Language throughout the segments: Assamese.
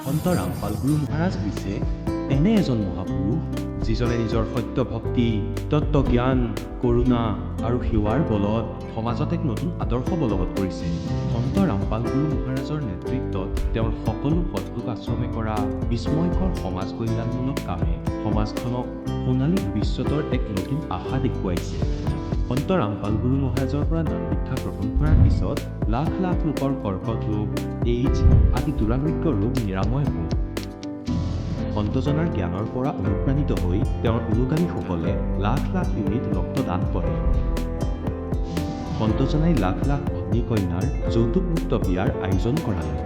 সন্ত ৰামপাল গুৰু মহাৰাজ হৈছে এনে এজন মহাপুৰুষ যিজনে নিজৰ সত্য ভক্তি তত্ত্ব জ্ঞান কৰুণা আৰু সেৱাৰ বলত সমাজত এক নতুন আদৰ্শ বলবৎ কৰিছে। সন্ত ৰামপাল গুৰু মহাৰাজৰ নেতৃত্বত তেওঁৰ সকলো সৎলোক আশ্ৰমে কৰা বিস্ময়কৰ সমাজ কল্যাণমূলক কামে সমাজখনক সোণালী ভৱিষ্যতৰ এক নতুন আশা দেখুৱাইছে। সন্ত ৰামপাল গুৰু মহাৰাজৰ পৰা নাম দীক্ষা গ্ৰহণ কৰাৰ পিছত লাখ লাখ লোকৰ কৰ্কট ৰোগ এইডছ আদি দুৰাৰোগ্য ৰোগ নিৰাময় হ'ল। সন্তজনাৰ জ্ঞানৰ পৰা অনুপ্ৰাণিত হৈ তেওঁৰ অনুগামীসকলে লাখ লাখ ইউনিট ৰক্তদান কৰে। সন্তজনাই লাখ লাখ অগ্নি কন্যাৰ যৌতুকমুক্ত বিয়াৰ আয়োজন কৰালে।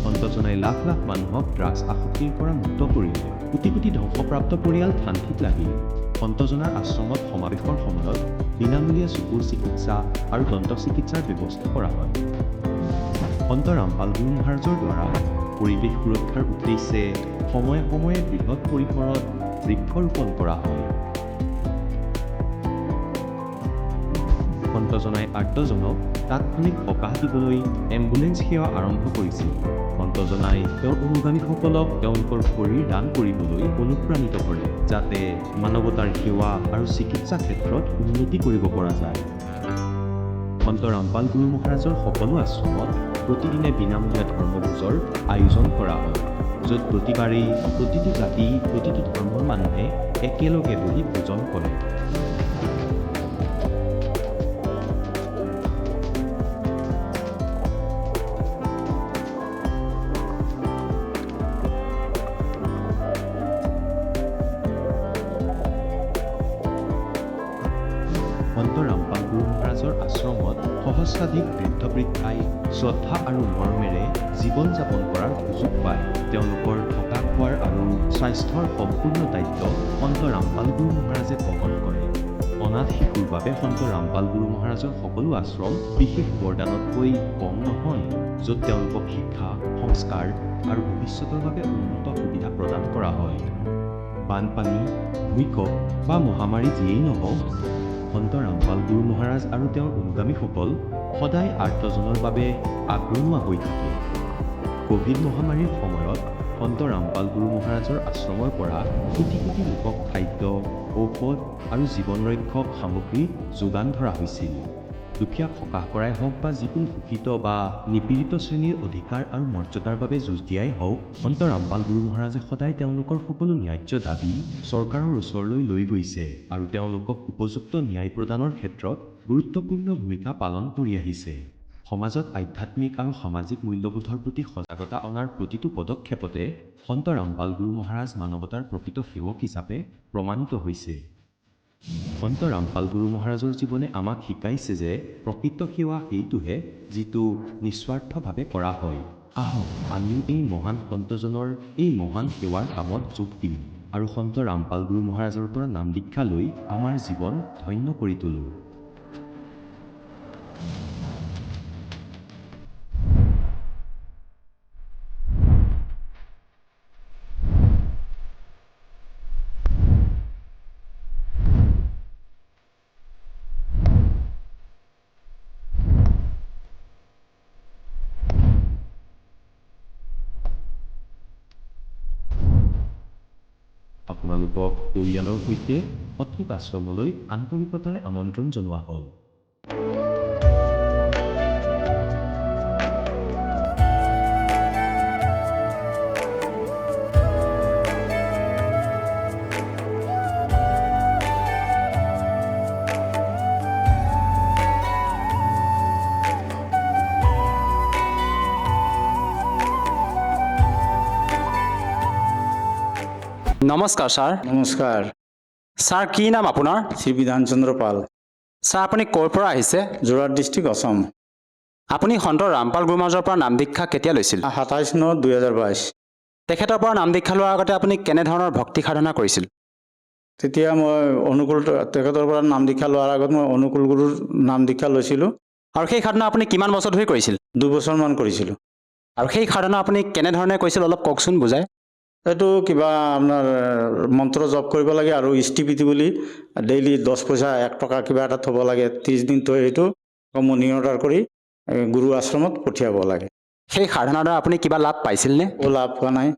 সন্তজনাই লাখ লাখ মানুহক ড্ৰাগছ আসক্তিৰ পৰা মুক্ত কৰিলে। কোটি কোটি ধ্বংসপ্ৰাপ্ত পৰিয়াল শান্তিত লাগিল। সন্তজনাৰ আশ্ৰমত সমাৱেশৰ সময়ত বিনামূলীয়া চকুৰ চিকিৎসা আৰু দন্ত চিকিৎসাৰ ব্যৱস্থা কৰা হয়। সন্ত ৰামপাল গুৰু মহাৰাজৰ দ্বাৰা পৰিৱেশ সুৰক্ষাৰ উদ্দেশ্যে সময়ে সময়ে বৃহৎ পৰিসৰত বৃক্ষৰোপণ কৰা হয়। সন্তজনাই আৰ্তজনক তাৎক্ষণিক সকাহ দিবলৈ এম্বুলেন্স সেৱা আৰম্ভ কৰিছিল। সন্তজনাই তেওঁৰ অনুগামীসকলক তেওঁলোকৰ শৰীৰ দান কৰিবলৈ অনুপ্ৰাণিত কৰে, যাতে মানৱতাৰ সেৱা আৰু চিকিৎসা ক্ষেত্ৰত উন্নতি কৰিব পৰা যায়। সন্ত ৰামপাল গুৰু মহাৰাজৰ সকলো আশ্ৰমত প্ৰতিদিনে বিনামূলীয়া ধৰ্মভোজৰ আয়োজন কৰা হয়, য'ত প্ৰতিবাৰেই প্ৰতিটো জাতি প্ৰতিটো ধৰ্মৰ মানুহে একেলগে বহি ভোজন কৰে। সন্ত ৰামপাল গুৰু মহাৰাজৰ আশ্ৰমত সহস্ৰাধিক বৃদ্ধ বৃদ্ধাই শ্ৰদ্ধা আৰু মৰমেৰে জীৱন যাপন কৰাৰ সুযোগ পায়। তেওঁলোকৰ থকা খোৱাৰ আৰু স্বাস্থ্যৰ সম্পূৰ্ণ দায়িত্ব সন্ত ৰামপাল গুৰু মহাৰাজে বহন কৰে। অনাথ শিশুৰ বাবে সন্ত ৰামপাল গুৰু মহাৰাজৰ সকলো আশ্ৰম বিশেষ বৰদানতকৈ কম নহয়, য'ত তেওঁলোকক শিক্ষা সংস্কাৰ আৰু ভৱিষ্যতৰ বাবে উন্নত সুবিধা প্ৰদান কৰা হয়। বানপানী ভূমিকম্প বা মহামাৰী যিয়েই নহওক, সন্ত ৰামপাল গুৰু মহাৰাজ আৰু তেওঁৰ অনুগামীসকল সদায় আৰ্তজনৰ বাবে আগৰণুৱা হৈ থাকে। ক'ভিড মহামাৰীৰ সময়ত সন্ত ৰামপাল গুৰু মহাৰাজৰ আশ্ৰমৰ পৰা কোটি কোটি লোকক খাদ্য ঔষধ আৰু জীৱন ৰক্ষক সামগ্ৰী যোগান ধৰা হৈছিল। দুখীয়াক সকাহ কৰাই হওক বা যিকোনো শোষিত বা নিপীড়িত শ্ৰেণীৰ অধিকাৰ আৰু মৰ্যাদাৰ বাবে যুঁজ দিয়াই হওক, সন্ত ৰামপাল গুৰু মহাৰাজে সদায় তেওঁলোকৰ সকলো ন্যায্য দাবী চৰকাৰৰ ওচৰলৈ লৈ গৈছে আৰু তেওঁলোকক উপযুক্ত ন্যায় প্ৰদানৰ ক্ষেত্ৰত গুৰুত্বপূৰ্ণ ভূমিকা পালন কৰি আহিছে। সমাজত আধ্যাত্মিক আৰু সামাজিক মূল্যবোধৰ প্ৰতি সজাগতা অনাৰ প্ৰতিটো পদক্ষেপতে সন্ত ৰামপাল গুৰু মহাৰাজ মানৱতাৰ প্ৰকৃত সেৱক হিচাপে প্ৰমাণিত হৈছে। সন্ত ৰামপাল গুৰু মহাৰাজৰ জীৱনে আমাক শিকাইছে যে প্ৰকৃত সেৱা সেইটোহে যিটো নিস্বাৰ্থভাৱে কৰা হয়। আহক আমিও এই মহান সন্তজনৰ এই মহান সেৱাৰ কামত যোগ দিম আৰু সন্ত ৰামপাল গুৰু মহাৰাজৰ পৰা নাম দীক্ষা লৈ আমাৰ জীৱন ধন্য কৰি তোলোঁ। আপোনালোকক পৰিয়ালৰ সৈতে সৎলোক আশ্ৰমলৈ আন্তৰিকতাৰে আমন্ত্ৰণ জনোৱা হ'ল। নমস্কাৰ ছাৰ। নমস্কাৰ। ছাৰ কি নাম আপোনাৰ? শ্ৰী বিধানচন্দ্ৰ পাল, ছাৰ আপুনি ক'ৰ পৰা আহিছে? যোৰহাট ডিষ্ট্ৰিক্ট, অসম। আপুনি সন্ত ৰামপাল গুৰু মহাৰাজৰ পৰা নাম দীক্ষা কেতিয়া লৈছিল? 27/9/2022। তেখেতৰ পৰা নাম দীক্ষা লোৱাৰ আগতে আপুনি কেনেধৰণৰ ভক্তি সাধনা কৰিছিল? তেতিয়া মই তেখেতৰ পৰা নাম দীক্ষা লোৱাৰ আগত মই অনুকূল গুৰুৰ নাম দীক্ষা লৈছিলোঁ। আৰু সেই সাধনা আপুনি কিমান বছৰ ধৰি কৰিছিল? 2 বছৰমান কৰিছিলোঁ। আৰু সেই সাধনা আপুনি কেনেধৰণে কৰিছিল অলপ কওকচোন বুজাই। এইটো কিবা আপোনাৰ মন্ত্ৰ জপ কৰিব লাগে আৰু ইষ্টিপিটি বুলি ডেইলি 10 পইচা 1 টকা কিবা এটা থ'ব লাগে। 30 দিন থৈ সেইটো মৰ্ণিং অৰ্ডাৰ কৰি গুৰু আশ্ৰমত পঠিয়াব লাগে। সেই সাধনাৰ দ্বাৰা আপুনি কিবা লাভ পাইছিলনে? লাভ হোৱা নাই।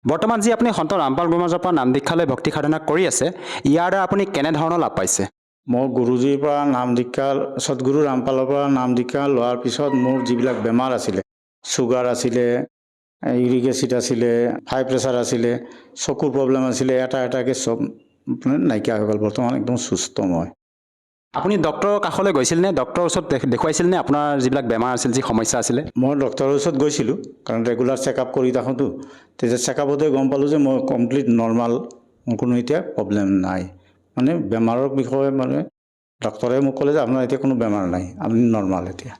বৰ্তমান যি আপুনি সন্ত ৰামপাল গুৰুমাজৰ পৰা নাম দীক্ষা লৈ ভক্তি সাধনা কৰি আছে, ইয়াৰ দ্বাৰা আপুনি কেনেধৰণৰ লাভ পাইছে? মই গুৰুজীৰ পৰা নাম দীক্ষা, সদগুৰু ৰামপালৰ পৰা নাম দীক্ষা লোৱাৰ পিছত মোৰ যিবিলাক বেমাৰ আছিলে, চুগাৰ আছিলে, ইউৰিক এচিড আছিলে, হাই প্ৰেছাৰ আছিলে, চকুৰ প্ৰব্লেম আছিলে, এটাকৈ চব নাইকিয়া হৈ গ'ল। বৰ্তমান একদম সুস্থ মই। আপুনি ডক্টৰৰ কাষলৈ গৈছিলনে? ডক্টৰৰ ওচৰত দেখুৱাইছিলনে আপোনাৰ যিবিলাক বেমাৰ আছিল, যি সমস্যা আছিলে? মই ডক্টৰৰ ওচৰত গৈছিলোঁ, কাৰণ ৰেগুলাৰ চেকআপ কৰি থাকোঁতো। তেতিয়া চেকআপতে গম পালোঁ যে মই কমপ্লিট নৰ্মাল, মোৰ কোনো এতিয়া প্ৰব্লেম নাই। মানে বেমাৰৰ বিষয়ে মানে ডক্টৰে মোক ক'লে যে আপোনাৰ এতিয়া কোনো বেমাৰ নাই, আপুনি নৰ্মাল এতিয়া।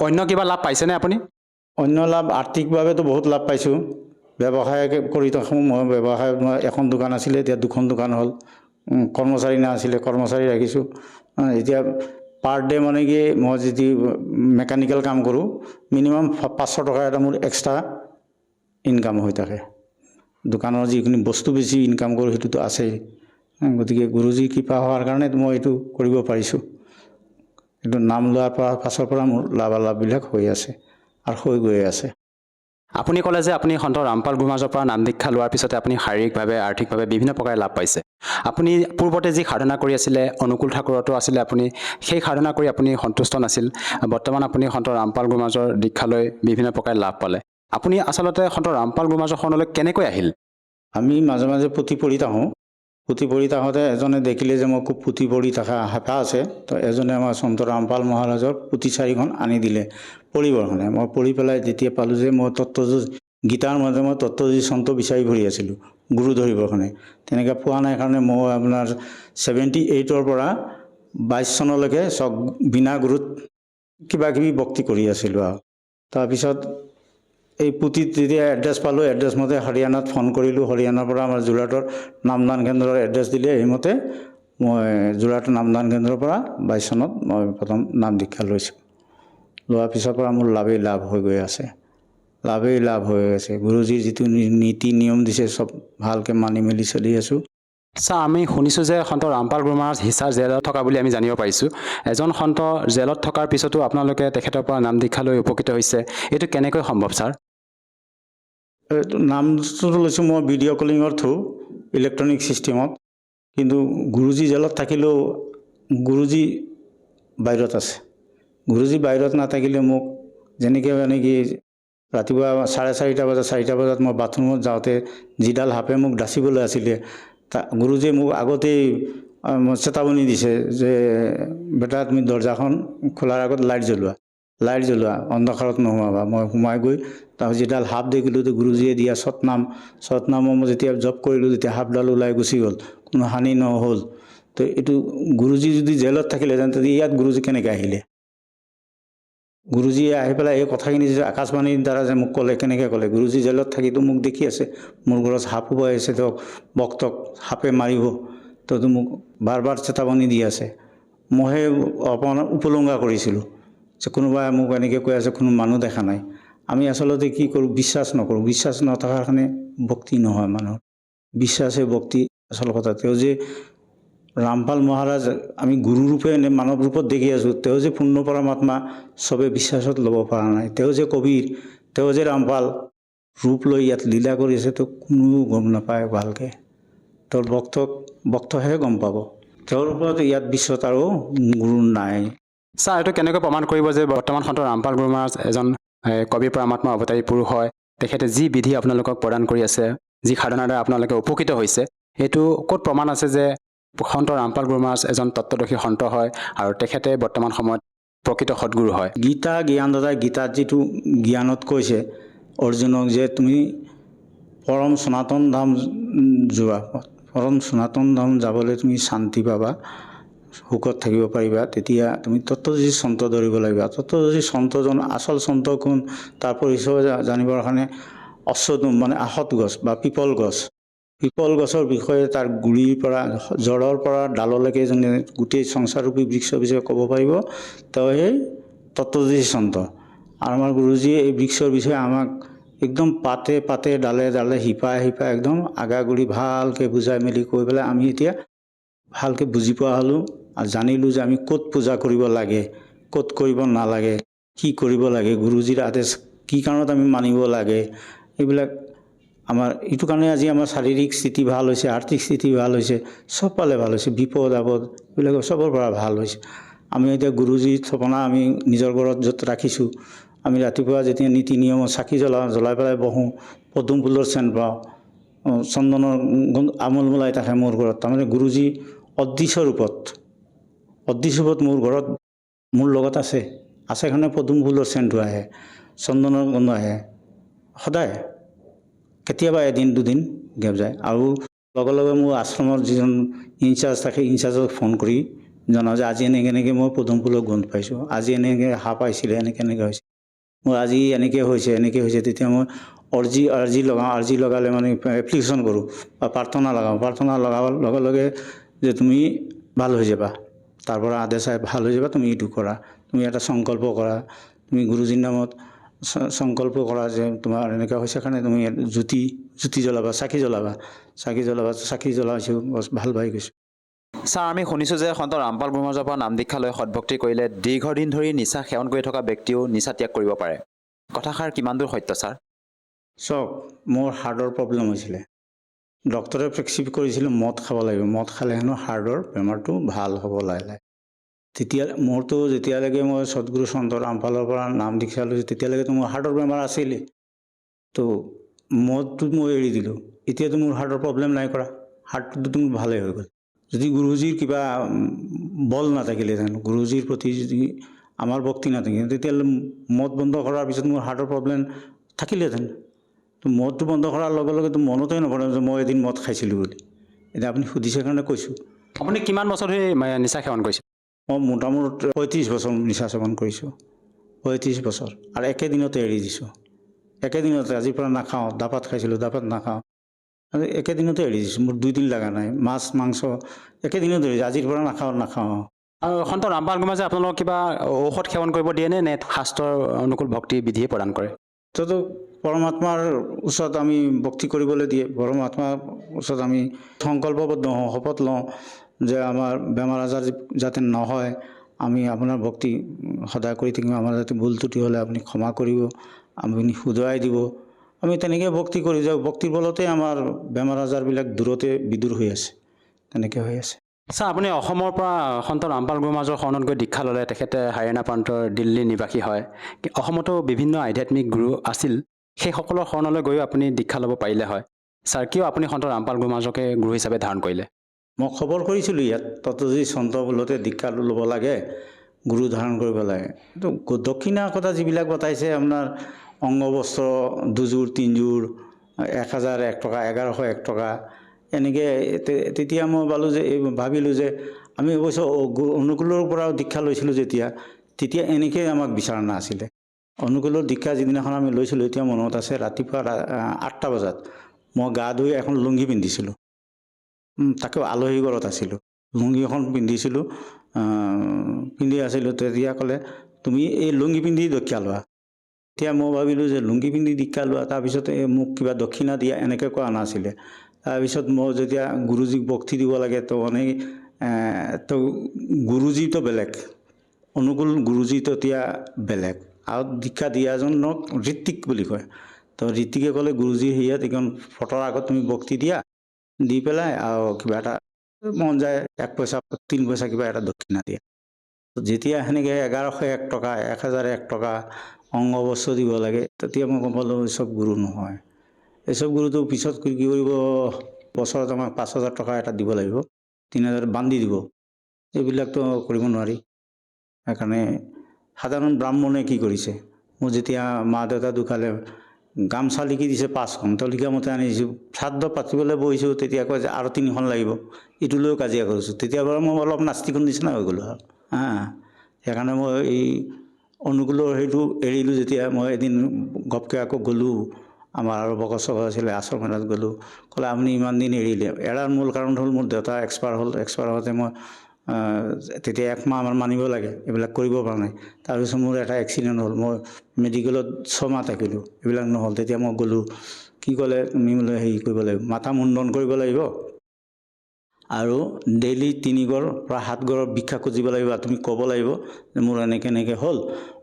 অন্য কিবা লাভ পাইছেনে আপুনি? অন্য লাভ আৰ্থিকভাৱেতো বহুত লাভ পাইছোঁ। ব্যৱসায় কৰি থাকোঁ মই। ব্যৱসায় মই এখন দোকান আছিলে, এতিয়া 2খন দোকান হ'ল। কৰ্মচাৰী নাছিলে, কৰ্মচাৰী ৰাখিছোঁ। এতিয়া পাৰ ডে মানে কি, মই যদি মেকানিকেল কাম কৰোঁ, মিনিমাম 500 টকা এটা মোৰ এক্সট্ৰা ইনকাম হৈ থাকে। দোকানৰ যিখিনি বস্তু বেছি ইনকাম কৰোঁ সেইটোতো আছেই। গতিকে গুৰুজীৰ কৃপা হোৱাৰ কাৰণে মই এইটো কৰিব পাৰিছোঁ। এইটো নাম লোৱাৰ পাছৰ পৰা মোৰ লাভালাভবিলাক হৈ আছে আৰু হৈ গৈ আছে। আপুনি ক'লে যে আপুনি সন্ত ৰামপাল গুৰুমাজৰ পৰা নাম দীক্ষা লোৱাৰ পিছতে আপুনি শাৰীৰিকভাৱে, আৰ্থিকভাৱে বিভিন্ন প্ৰকাৰে লাভ পাইছে। আপুনি পূৰ্বতে যি সাধনা কৰি আছিলে, অনুকূল ঠাকুৰতো আছিলে, আপুনি সেই সাধনা কৰি আপুনি সন্তুষ্ট নাছিল। বৰ্তমান আপুনি সন্ত ৰামপাল গুৰুমাজৰ দীক্ষা লৈ বিভিন্ন প্ৰকাৰে লাভ পালে। আপুনি আচলতে সন্ত ৰামপাল গুৰুমাজৰ শৰণলৈ কেনেকৈ আহিল? আমি মাজে মাজে পুথি পঢ়ি থাকোঁ। পুথি পঢ়ি থাকোঁতে এজনে দেখিলে যে মই খুব পুথি পঢ়ি থকা হেঁপাহ আছে, তো এজনে আমাৰ সন্ত ৰামপাল মহাৰাজৰ পুথি 4খন আনি দিলে পঢ়িবৰ কাৰণে। মই পঢ়ি পেলাই যেতিয়া পালোঁ যে মই গীতাৰ মাজে মই তত্ত্বজী চন্ত বিচাৰি ফুৰি আছিলোঁ গুৰু ধৰিবৰ কাৰণে। তেনেকৈ পোৱা নাই কাৰণে মই আপোনাৰ 78ৰ পৰা 22 চনলৈকে চব বিনা গুৰুত কিবাকিবি ভক্তি কৰি আছিলোঁ আৰু। তাৰপিছত এই পুথিত যেতিয়া এড্ৰেছ পালোঁ, এড্ৰেছ মতে হাৰিয়ানাত ফোন কৰিলোঁ। হাৰিয়ানাৰ পৰা আমাৰ যোৰহাটৰ নামদান কেন্দ্ৰৰ এড্ৰেছ দিলে। সেইমতে মই যোৰহাট নামদান কেন্দ্ৰৰ পৰা 22 চনত মই প্ৰথম নাম দীক্ষা লৈছোঁ। লোৱাৰ পিছৰ পৰা মোৰ লাভেই লাভ হৈ গৈ আছে। লাভেই লাভ হৈ আছে। গুৰুজীৰ যিটো নীতি নিয়ম দিছে চব ভালকৈ মানি মেলি চলি আছোঁ। ছাৰ, আমি শুনিছোঁ যে সন্ত ৰামপাল গুৰুমহাৰাজ হিছাৰ জেলত থকা বুলি আমি জানিব পাৰিছোঁ। এজন সন্ত জেলত থকাৰ পিছতো আপোনালোকে তেখেতৰ পৰা নাম দীক্ষা লৈ উপকৃত হৈছে, এইটো কেনেকৈ সম্ভৱ ছাৰ? এইটো নামটো লৈছোঁ মই ভিডিঅ' কলিঙৰ থ্ৰু, ইলেক্ট্ৰনিক ছিষ্টেমত। কিন্তু গুৰুজী জেলত থাকিলেও গুৰুজী বাহিৰত আছে। গুৰুজী বাহিৰত নাথাকিলে মোক যেনেকৈ ৰাতিপুৱা 4:30 বজাত 4টা বজাত মই বাথৰুমত যাওঁতে যিডাল সাপে মোক ডাচিবলৈ আছিলে, গুৰুজীয়ে মোক আগতেই চেতাৱনী দিছে যে বেটা তুমি দৰ্জাখন খোলাৰ আগত লাইট জ্বলোৱা, অন্ধকাৰত নোসোমাবা। মই সোমাই গৈ তাৰ যিডাল সাপ দেখিলোঁ, তো গুৰুজীয়ে দিয়া সতনামৰ মই যেতিয়া জপ কৰিলোঁ, তেতিয়া সাপডাল ওলাই গুচি গ'ল, কোনো হানি নহ'ল। তো এইটো গুৰুজী যদি জেলত থাকিলেহেঁতেন তেতিয়া ইয়াত গুৰুজী কেনেকৈ আহিলে? গুৰুজীয়ে আহি পেলাই এই কথাখিনি যে আকাশবাণীৰ দ্বাৰা যে মোক ক'লে, কেনেকৈ ক'লে? গুৰুজী জেলত থাকিতো মোক দেখি আছে, মোৰ ঘৰত সাপ সোমাই আছে, তো ভক্তক সাপে মাৰিব, তো মোক বাৰ বাৰ চেতাৱনী দি আছে। মইহে অকণমান উপলংঘা কৰিছিলোঁ যে কোনোবাই মোক এনেকৈ কৈ আছে, কোনো মানুহ দেখা নাই। আমি আচলতে কি কৰোঁ? বিশ্বাস নকৰোঁ। বিশ্বাস নথকাৰ কাৰণে ভক্তি নহয় মানুহৰ। বিশ্বাসে ভক্তি আচল কথা। তেওঁ যে ৰামপাল মহাৰাজ আমি গুৰুৰূপে মানৱ ৰূপত দেখি আছোঁ, তেওঁ যে পূৰ্ণ পৰমাত্মা চবে বিশ্বাসত ল'ব পৰা নাই। তেওঁ যে কবিৰ, তেওঁ যে ৰামপাল ৰূপ লৈ ইয়াত লীলা কৰি আছে, তো কোনো গম নাপায় ভালকৈ। তেওঁৰ ভক্তহে গম পাব। তেওঁৰ ওপৰত ইয়াত বিশ্বত আৰু গুৰু নাই। ছাৰ, এইটো কেনেকৈ প্ৰমাণ কৰিব যে বৰ্তমান সন্ত ৰামপাল গুৰুমহাৰাজ এজন কবি পৰমাত্মা অৱতাৰী পুৰুষ হয়? তেখেতে যি বিধি আপোনালোকক প্ৰদান কৰি আছে, যি সাধনাৰ দ্বাৰা আপোনালোকে উপকৃত হৈছে, এইটো ক'ত প্ৰমাণ আছে যে সন্ত ৰামপাল গুৰুমহাৰাজ এজন তত্ত্বদৰ্শী সন্ত হয় আৰু তেখেতে বৰ্তমান সময়ত প্ৰকৃত সদ্গুৰু হয়? গীতা জ্ঞানদাতাই গীতাত যিটো জ্ঞানত কৈছে অৰ্জুনক যে তুমি পৰম সনাতন ধাম যোৱা, পৰম সনাতন ধাম যাবলৈ তুমি শান্তি পাবা, সুখত থাকিব পাৰিবা, তেতিয়া তুমি তত্ত্বদৰ্শী সন্ত ধৰিব লাগিব। তত্ত্বদৰ্শী সন্তজন আচল সন্ত কোন, তাৰ পৰিচয় জানিবৰ কাৰণে অশ্বদুম মানে আহত গছ বা পিপল গছৰ বিষয়ে, তাৰ গুৰিৰ পৰা জড়ৰ পৰা ডাললৈকে যোনে গোটেই সংসাৰৰূপী বৃক্ষৰ বিষয়ে ক'ব পাৰিব, তেওঁ সেই তত্ত্বদৰ্শী সন্ত। আৰু আমাৰ গুৰুজীয়ে এই বৃক্ষৰ বিষয়ে আমাক একদম পাতে পাতে ডালে ডালে শিপাই একদম আগাগুৰি ভালকৈ বুজাই মেলি কৈ পেলাই আমি এতিয়া ভালকৈ বুজি পোৱা হ'লোঁ আৰু জানিলোঁ যে আমি ক'ত পূজা কৰিব লাগে, ক'ত কৰিব নালাগে, কি কৰিব লাগে, গুৰুজীৰ আদেশ কি কাৰণত আমি মানিব লাগে, এইবিলাক আমাৰ এইটো কাৰণে আজি আমাৰ শাৰীৰিক স্থিতি ভাল হৈছে, আৰ্থিক স্থিতি ভাল হৈছে, চব পালে ভাল হৈছে, বিপদ আপদ এইবিলাক চবৰ পৰা ভাল হৈছে। আমি এতিয়া গুৰুজীৰ থপনা আমি নিজৰ ঘৰত য'ত ৰাখিছোঁ, আমি ৰাতিপুৱা যেতিয়া নীতি নিয়মত চাকি জ্বলাই পেলাই বহোঁ, পদুম ফুলৰ চেণ্ট পাওঁ, চন্দনৰ আমোল মোলাই থাকে মোৰ ঘৰত। তাৰমানে গুৰুজী অদৃশ্য ৰূপত মোৰ ঘৰত মোৰ লগত আছে কাৰণে পদুম ফুলৰ চেণ্টটো আহে, চন্দনৰ গন্ধ আহে সদায়, কেতিয়াবা এদিন দুদিন গেপ যায়। আৰু লগে লগে মোৰ আশ্ৰমৰ যিজন ইনচাৰ্জ থাকে, ইনচাৰ্জক ফোন কৰি জনাওঁ যে আজি এনেকৈ মই পদুম ফুলৰ গোন্ধ পাইছোঁ, আজি এনেকৈ সাপ আহিছিলে, এনেকৈ হৈছে, মোৰ আজি এনেকৈ হৈছে। তেতিয়া মই আৰ্জি লগালে মানে এপ্লিকেশ্যন কৰোঁ বা প্ৰাৰ্থনা লগাওঁ, লগে লগে যে তুমি ভাল হৈ যাবা, তাৰ পৰা আদেশ ভাল হৈ যাবা, তুমি এইটো কৰা, তুমি এটা সংকল্প কৰা, তুমি গুৰুজীৰ নামত সংকল্প কৰা যে তোমাৰ এনেকুৱা হৈছে কাৰণে তুমি জ্যোতি জ্বলাবা, চাকি জ্বলাইছোঁ, ভাল পাই গৈছোঁ। ছাৰ, আমি শুনিছোঁ যে সন্ত ৰামপাল গুৰুমহাৰাজৰ পৰা নাম দীক্ষা লৈ সৎভক্তি কৰিলে দীৰ্ঘদিন ধৰি নিচা সেৱন কৰি থকা ব্যক্তিও নিচা ত্যাগ কৰিব পাৰে। কথাষাৰ কিমান দূৰ সত্য ছাৰ? চাওক, মোৰ হাৰ্টৰ প্ৰব্লেম হৈছিলে, ডক্টৰে প্ৰেছক্ৰাইব কৰিছিলে মদ খাব লাগিব, মদ খালে হেনো হাৰ্টৰ বেমাৰটো ভাল হ'ব লাহে। তেতিয়া মোৰতো যেতিয়ালৈকে মই সদগুৰু সন্ত ৰামপালৰ পৰা নাম দীক্ষা লৈছোঁ তেতিয়ালৈকেতো মোৰ হাৰ্টৰ বেমাৰ আছিলেই। তো মদটো মই এৰি দিলোঁ, এতিয়াতো মোৰ হাৰ্টৰ প্ৰব্লেম নাই কৰা, হাৰ্টটোতো মোৰ ভালেই হৈ গ'ল। যদি গুৰুজীৰ কিবা বল নাথাকিলেহেঁতেন, গুৰুজীৰ প্ৰতি যদি আমাৰ ভক্তি নাথাকিলে, তেতিয়াহ'লে মদ বন্ধ কৰাৰ পিছত মোৰ হাৰ্টৰ প্ৰব্লেম থাকিলেহেঁতেন। তো মদটো বন্ধ কৰাৰ লগে লগেতো মনতেই নপৰে যে মই এদিন মদ খাইছিলোঁ বুলি। এতিয়া আপুনি সুধিছে কাৰণে কৈছোঁ। আপুনি কিমান বছৰ ধৰি নিচা সেৱন কৰিছে? মই মোটামুটি 35 বছৰ নিচা সেৱন কৰিছোঁ, 35 বছৰ, আৰু একেদিনতে এৰি দিছোঁ। একেদিনতে, আজিৰ পৰা নাখাওঁ, দাপাত খাইছিলোঁ, দাপাত নাখাওঁ, একেদিনতে এৰি দিছোঁ, মোৰ 2 দিন লগা নাই, মাছ মাংস একেদিনতে এৰি দিছোঁ, আজিৰ পৰা নাখাওঁ। আৰু সন্ত ৰামপাল গুৰুমহাৰাজে আপোনালোকক কিবা ঔষধ সেৱন কৰিব দিয়ে নে শাস্ত্ৰৰ অনুকূল ভক্তি বিধিয়ে প্ৰদান কৰে? তো পৰমাত্মাৰ ওচৰত আমি ভক্তি কৰিবলৈ দিয়ে, পৰমাত্মাৰ ওচৰত আমি সংকল্পবদ্ধ হওঁ, শপত লওঁ যে আমাৰ বেমাৰ আজাৰ যাতে নহয়, আমি আপোনাৰ ভক্তি সদায় কৰি থাকিম, আমাৰ যাতে ভুল ত্ৰুটি হ'লে আপুনি ক্ষমা কৰিব, আপুনি শুধৰাই দিব, আমি তেনেকৈ ভক্তি কৰি যাওঁ। ভক্তিৰ বলতে আমাৰ বেমাৰ আজাৰবিলাক দূৰতে বিদূৰ হৈ আছে, তেনেকৈ হৈ আছে। ছাৰ, আপুনি অসমৰ পৰা সন্ত ৰামপাল গুৰুমহাৰাজৰ শৰণত গৈ দীক্ষা ল'লে। তেখেতে হাৰিয়ানা প্ৰান্তৰ দিল্লীৰ নিবাসী হয়। অসমতো বিভিন্ন আধ্যাত্মিক গুৰু আছিল, সেইসকলৰ শৰণলৈ গৈও আপুনি দীক্ষা ল'ব পাৰিলে হয়। ছাৰ, কিয় আপুনি সন্ত ৰামপাল গুৰুমহাৰাজকে গুৰু হিচাপে ধাৰণ কৰিলে? মই খবৰ কৰিছিলোঁ ইয়াত, ততজী সন্ত বোলতে দীক্ষা ল'ব লাগে, গুৰু ধাৰণ কৰিব লাগে। তো দক্ষিণা কথা যিবিলাক বতাইছে, আপোনাৰ অংগবস্ত্ৰ 2 যোৰ 3 যোৰ, 1001 টকা, 1101 টকা, এনেকৈ তেতিয়া মই ভাবিলোঁ যে আমি অৱশ্য অনুকূলৰ পৰাও দীক্ষা লৈছিলোঁ তেতিয়া এনেকৈ আমাক বিচৰা নাছিলে। অনুকূলৰ দীক্ষা যিদিনাখন আমি লৈছিলোঁ, এতিয়া মনত আছে, ৰাতিপুৱা 8টা বজাত মই গা ধুই এখন লুংগি পিন্ধিছিলোঁ, তাকেও আলহী ঘৰত আছিলোঁ, লুংগি এখন পিন্ধিছিলোঁ, পিন্ধি আছিলোঁ। তেতিয়া ক'লে তুমি এই লুংগি পিন্ধি দীক্ষা লোৱা। এতিয়া মই ভাবিলোঁ যে লুংগি পিন্ধি দীক্ষা লোৱা, তাৰপিছত মোক কিবা দক্ষিণা দিয়া, এনেকৈ কোৱা নাছিলে। তাৰপিছত মই যেতিয়া গুৰুজীক ভক্তি দিব লাগে, তো গুৰুজীটো বেলেগ, অনুকূল গুৰুজীটো এতিয়া বেলেগ, আৰু দীক্ষা দিয়াজনক ঋত্বিক বুলি কয়। তো ঋত্বিকে ক'লে গুৰুজীৰ হেৰিয়াত এইখন ফটোৰ আগত তুমি ভক্তি দিয়া, দি পেলাই আৰু কিবা এটা মন যায় 1 পইচা 3 পইচা কিবা এটা দক্ষিণা দিয়া। যেতিয়া সেনেকৈ 1101 টকা, 1001 টকা অংগবস্ত্ৰ দিব লাগে, তেতিয়া মই গম পালোঁ এইচব গুৰু নহয়। এইচব গুৰুটো পিছত কি কৰিব, বছৰত আমাক 5000 টকা এটা দিব লাগিব, 3000 বান্ধি দিব, এইবিলাকতো কৰিব নোৱাৰি। সেইকাৰণে সাধাৰণ ব্ৰাহ্মণে কি কৰিছে, মোৰ যেতিয়া মা দেউতা ঢুকালে গামোচা লিখি দিছে 5খন, তো লিখা মতে আনিছোঁ, শ্ৰাদ্ধ পাতিবলৈ বহিছোঁ, তেতিয়া কয় যে আৰু 3খন লাগিব, এইটো লৈও কাজিয়া কৰিছোঁ। তেতিয়াৰ পৰা মই অলপ নাস্তিকৰ নিচিনা হৈ গ'লোঁ আৰু সেইকাৰণে মই এই অনুকূলৰ সেইটো এৰিলোঁ। যেতিয়া মই এদিন গপকৈ আকৌ গ'লোঁ, আমাৰ আৰু ভকত চকত আছিলে, আশ্ৰম এটাত গ'লোঁ, ক'লে আপুনি ইমান দিন এৰিলে। এৰাৰ মূল কাৰণ হ'ল মোৰ দেউতা এক্সপায়াৰ হোৱাতে মই তেতিয়া 1 মাহ আমাৰ মানিব লাগে, এইবিলাক কৰিব পৰা নাই। তাৰপিছত মোৰ এটা এক্সিডেণ্ট হ'ল, মই মেডিকেলত 6 মাহ থাকিলোঁ, এইবিলাক নহ'ল। তেতিয়া মই গ'লোঁ, কি ক'লে, তুমি বোলে হেৰি কৰিব লাগিব, মাথা মুণ্ডন কৰিব লাগিব আৰু ডেইলি 3 গড় পৰা 7 গড়ৰ ভিক্ষা খুজিব লাগিব তুমি ক'ব লাগিব যে মোৰ এনেকৈ হ'ল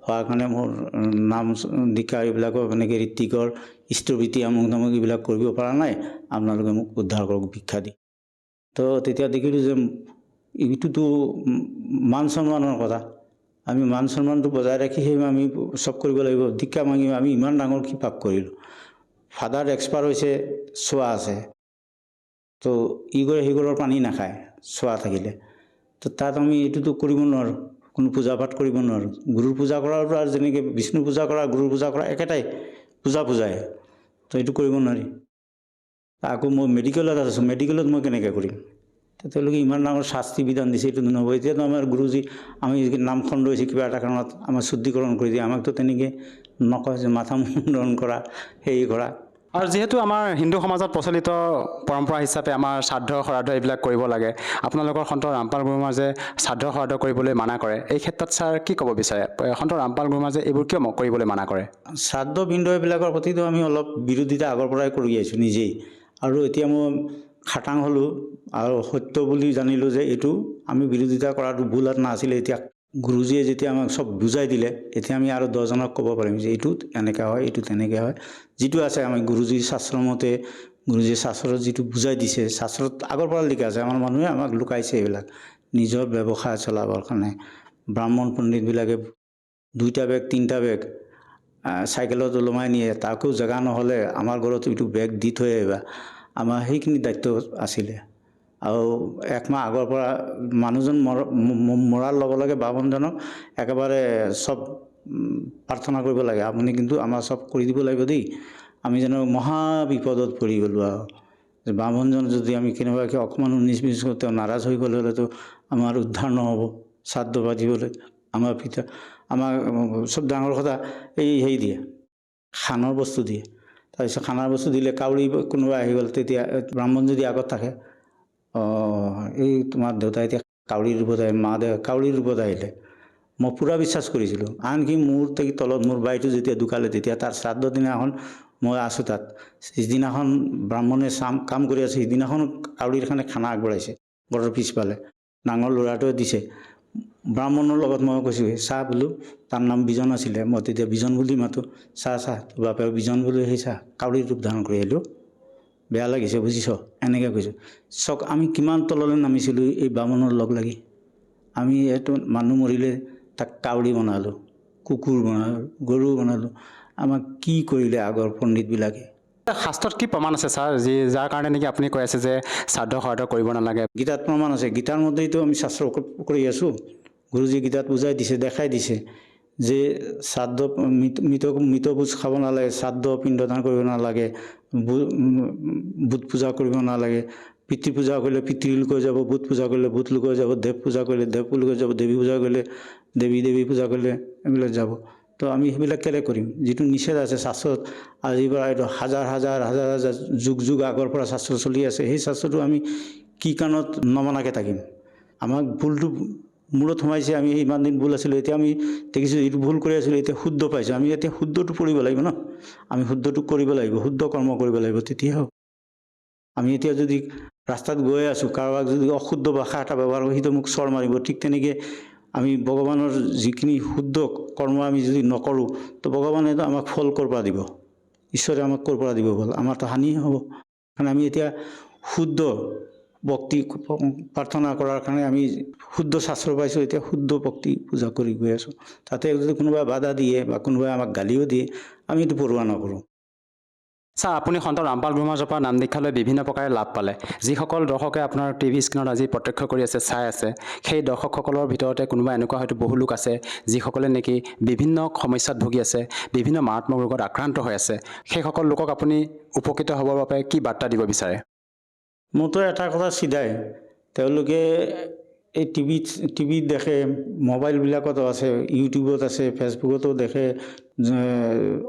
হোৱাৰ কাৰণে মোৰ নাম দীক্ষা এইবিলাকৰ এনেকৈ ঋত্বিকৰ স্থবিতি আমুক তামুক এইবিলাক কৰিব পৰা নাই আপোনালোকে মোক উদ্ধাৰ কৰক ভিক্ষা দি তো তেতিয়া দেখিলোঁ যে এইটোতো মান সন্মানৰ কথা আমি মান সন্মানটো বজাই ৰাখি সেই আমি চব কৰিব লাগিব দীক্ষা মাগি আমি ইমান ডাঙৰ কি পাপ কৰিলোঁ ফাদাৰ এক্সপায়াৰ হৈছে চোৱা আছে তো ইগৰে সিগৰৰ পানী নাখায় চোৱা থাকিলে তো তাত আমি এইটোতো কৰিব নোৱাৰোঁ কোনো পূজা পাঠ কৰিব নোৱাৰোঁ গুৰুৰ পূজা কৰাটো আৰু যেনেকৈ বিষ্ণু পূজা কৰা গুৰুৰ পূজা কৰা একেটাই পূজাই তো এইটো কৰিব নোৱাৰি আকৌ মই মেডিকেলত আছোঁ মেডিকেলত মই কেনেকৈ কৰিম তেওঁলোকে ইমান ডাঙৰ শাস্তি বিধান দিছে এইটো নহ'ব এতিয়াতো আমাৰ গুৰুজী আমি নামখণ্ড হৈছে কিবা এটা কাৰণত আমাৰ শুদ্ধিকৰণ কৰি দিয়ে আমাকতো তেনেকৈ নকয় যে মাথা মুণ্ডন কৰা হেৰি কৰা আৰু যিহেতু আমাৰ হিন্দু সমাজত প্ৰচলিত পৰম্পৰা হিচাপে আমাৰ শ্ৰাদ্ধ শ্ৰাদ্ধ এইবিলাক কৰিব লাগে আপোনালোকৰ সন্ত ৰামপাল গুৰুমাজে শ্ৰাদ্ধ শ্ৰাদ্ধ কৰিবলৈ মানা কৰে এই ক্ষেত্ৰত ছাৰ কি ক'ব বিচাৰে সন্ত ৰামপাল গুৰুমাজে এইবোৰ কিয় কৰিবলৈ মানা কৰে শ্ৰাদ্ধ বিন্দু এইবিলাকৰ প্ৰতিতো আমি অলপ বিৰোধিতা আগৰ পৰাই কৰি আহিছোঁ নিজেই আৰু এতিয়া মই খাটাং হ'লোঁ আৰু সত্য বুলি জানিলোঁ যে এইটো আমি বিৰোধিতা কৰাটো ভুল নাছিলে এতিয়া গুৰুজীয়ে যেতিয়া আমাক চব বুজাই দিলে এতিয়া আমি আৰু 10জনক ক'ব পাৰিম যে এইটো এনেকৈ হয় এইটো তেনেকৈ হয় যিটো আছে আমি গুৰুজীৰ শাস্ত্ৰমতে গুৰুজীয়ে শাস্ত্ৰত যিটো বুজাই দিছে শাস্ত্ৰত আগৰ পৰা লিখা আছে আমাৰ মানুহে আমাক লুকাইছে এইবিলাক নিজৰ ব্যৱসায় চলাবৰ কাৰণে ব্ৰাহ্মণ পণ্ডিতবিলাকে 2টা বেগ 3টা বেগ চাইকেলত ওলমাই নিয়ে তাকো জেগা নহ'লে আমাৰ ঘৰত এইটো বেগ দি থৈ আহিবা আমাৰ সেইখিনি দায়িত্ব আছিলে আৰু 1 মাহ আগৰ পৰা মানুহজন মৰাৰ লগে লগে বামুণজনক একেবাৰে চব প্ৰাৰ্থনা কৰিব লাগে আপুনি কিন্তু আমাৰ চব কৰি দিব লাগিব দেই আমি যেন মহা বিপদত পৰি গ'লোঁ আৰু যে বামুণজন যদি আমি কেনেবাকৈ অকণমান 19-20 তেওঁ নাৰাজ হৈ গ'লে হ'লেতো আমাৰ উদ্ধাৰ নহ'ব শ্ৰাদ্ধ পাতিবলৈ আমাৰ পিতা আমাৰ চব ডাঙৰ কথা এই হেৰি দিয়ে খানৰ বস্তু দিয়ে তাৰপিছত খানাৰ বস্তু দিলে কাউৰী কোনোবা আহি গ'ল তেতিয়া ব্ৰাহ্মণ যদি আগত থাকে এই তোমাৰ দেউতা এতিয়া কাউৰীৰ ৰূপত আহিলে মা দেউতা কাউৰীৰ ৰূপত আহিলে মই পূৰা বিশ্বাস কৰিছিলোঁ আনকি মোৰ তলত মোৰ বাইটো যেতিয়া ঢুকালে তেতিয়া তাৰ শ্ৰাদ্ধ দিনাখন মই আছোঁ তাত সিদিনাখন ব্ৰাহ্মণে কাম কৰি আছে সিদিনাখন কাউৰীৰ কাৰণে খানা আগবঢ়াইছে ঘৰৰ পিছফালে ডাঙৰ ল'ৰাটোৱে দিছে ব্ৰাহ্মণৰ লগত মই কৈছোঁ চাহ বোলো তাৰ নাম বিজন আছিলে মই তেতিয়া বিজন বুলি মাতোঁ চাহ তোৰ বাপেৰ বিজন বুলি সেই চাহ কাউৰীৰ ৰূপ ধাৰণ কৰি আহিলোঁ বেয়া লাগিছে বুজিছ এনেকৈ কৈছোঁ চক আমি কিমান তললৈ নামিছিলোঁ এই ব্ৰাহ্মণৰ লগ লাগি আমি এইটো মানুহ মৰিলে তাক কাউৰী বনালোঁ কুকুৰ বনালোঁ গৰু বনালোঁ আমাক কি কৰিলে আগৰ পণ্ডিতবিলাকে শাস্ত্ৰত কি প্ৰমাণ আছে ছাৰ যাৰ কাৰণে নেকি আপুনি কৈ আছে যে শ্ৰাদ্ধ শ্ৰাদ্ধ কৰিব নালাগে গীতাত প্ৰমাণ আছে গীতাৰ মতেইতো আমি শাস্ত্ৰ কৰি আছোঁ গুৰুজী গীতাত বুজাই দিছে দেখাই দিছে যে শ্ৰাদ্ধ মৃতভোজ খাব নালাগে শ্ৰাদ্ধ পিণ্ডদান কৰিব নালাগে বুট পূজা কৰিব নালাগে পিতৃ পূজা কৰিলে পিতৃ লোক যাব বুট পূজা কৰিলে বুট লোক যাব দেৱ পূজা কৰিলে দেৱ লোক যাব দেৱী পূজা কৰিলে দেৱী পূজা কৰিলে এইবিলাক যাব তো আমি সেইবিলাক কেলে কৰিম যিটো নিষেধ আছে শাস্ত্ৰত আজিৰ পৰা এইটো হাজাৰ যুগ আগৰ পৰা শাস্ত্ৰ চলি আছে সেই শাস্ত্ৰটো আমি কি কাৰণত নমনাকৈ থাকিম আমাক ভুলটো মূৰত সোমাইছে আমি ইমান দিন ভুল আছিলোঁ এতিয়া আমি দেখিছোঁ এইটো ভুল কৰি আছিলোঁ এতিয়া শুদ্ধ পাইছোঁ আমি এতিয়া শুদ্ধটো কৰিব লাগিব ন আমি শুদ্ধটো কৰিব লাগিব শুদ্ধ কৰ্ম কৰিব লাগিব তেতিয়াহে হ'ব আমি এতিয়া যদি ৰাস্তাত গৈ আছোঁ কাৰোবাক যদি অশুদ্ধ ভাষা এটা ব্যৱহাৰ কৰোঁ সিটো মোক চৰ মাৰিব ঠিক তেনেকৈ আমি ভগৱানৰ যিখিনি শুদ্ধ কৰ্ম আমি যদি নকৰোঁ তো ভগৱানেতো আমাক ফল ক'ৰ পৰা দিব ঈশ্বৰে আমাক ক'ৰ পৰা দিব ফল আমাৰতো হানি হ'ব কাৰণ আমি এতিয়া শুদ্ধ ভক্তি প্ৰাৰ্থনা কৰাৰ কাৰণে আমি শুদ্ধ শাস্ত্ৰ পাইছোঁ এতিয়া শুদ্ধ ভক্তি পূজা কৰি গৈ আছোঁ তাতে যদি কোনোবাই বাধা দিয়ে বা কোনোবাই আমাক গালিও দিয়ে আমি এইটো পৰোৱা নকৰোঁ ছাৰ আপুনি সন্ত ৰামপাল গুৰুমাজৰ পৰা নাম দীক্ষা লৈ বিভিন্ন প্ৰকাৰে লাভ পালে যিসকল দৰ্শকে আপোনাৰ টিভি স্ক্ৰীণত আজি প্ৰত্যক্ষ কৰি আছে চাই আছে সেই দৰ্শকসকলৰ ভিতৰতে কোনোবা এনেকুৱা হয়তো বহু লোক আছে যিসকলে নেকি বিভিন্ন সমস্যাত ভুগি আছে বিভিন্ন মাৰাত্মক ৰোগত আক্ৰান্ত হৈ আছে সেইসকল লোকক আপুনি উপকৃত হ'বৰ বাবে কি বাৰ্তা দিব বিচাৰে মোৰতো এটা কথা চিধাই তেওঁলোকে এই টিভিত দেখে মোবাইলবিলাকতো আছে ইউটিউবত আছে ফেচবুকতো দেখে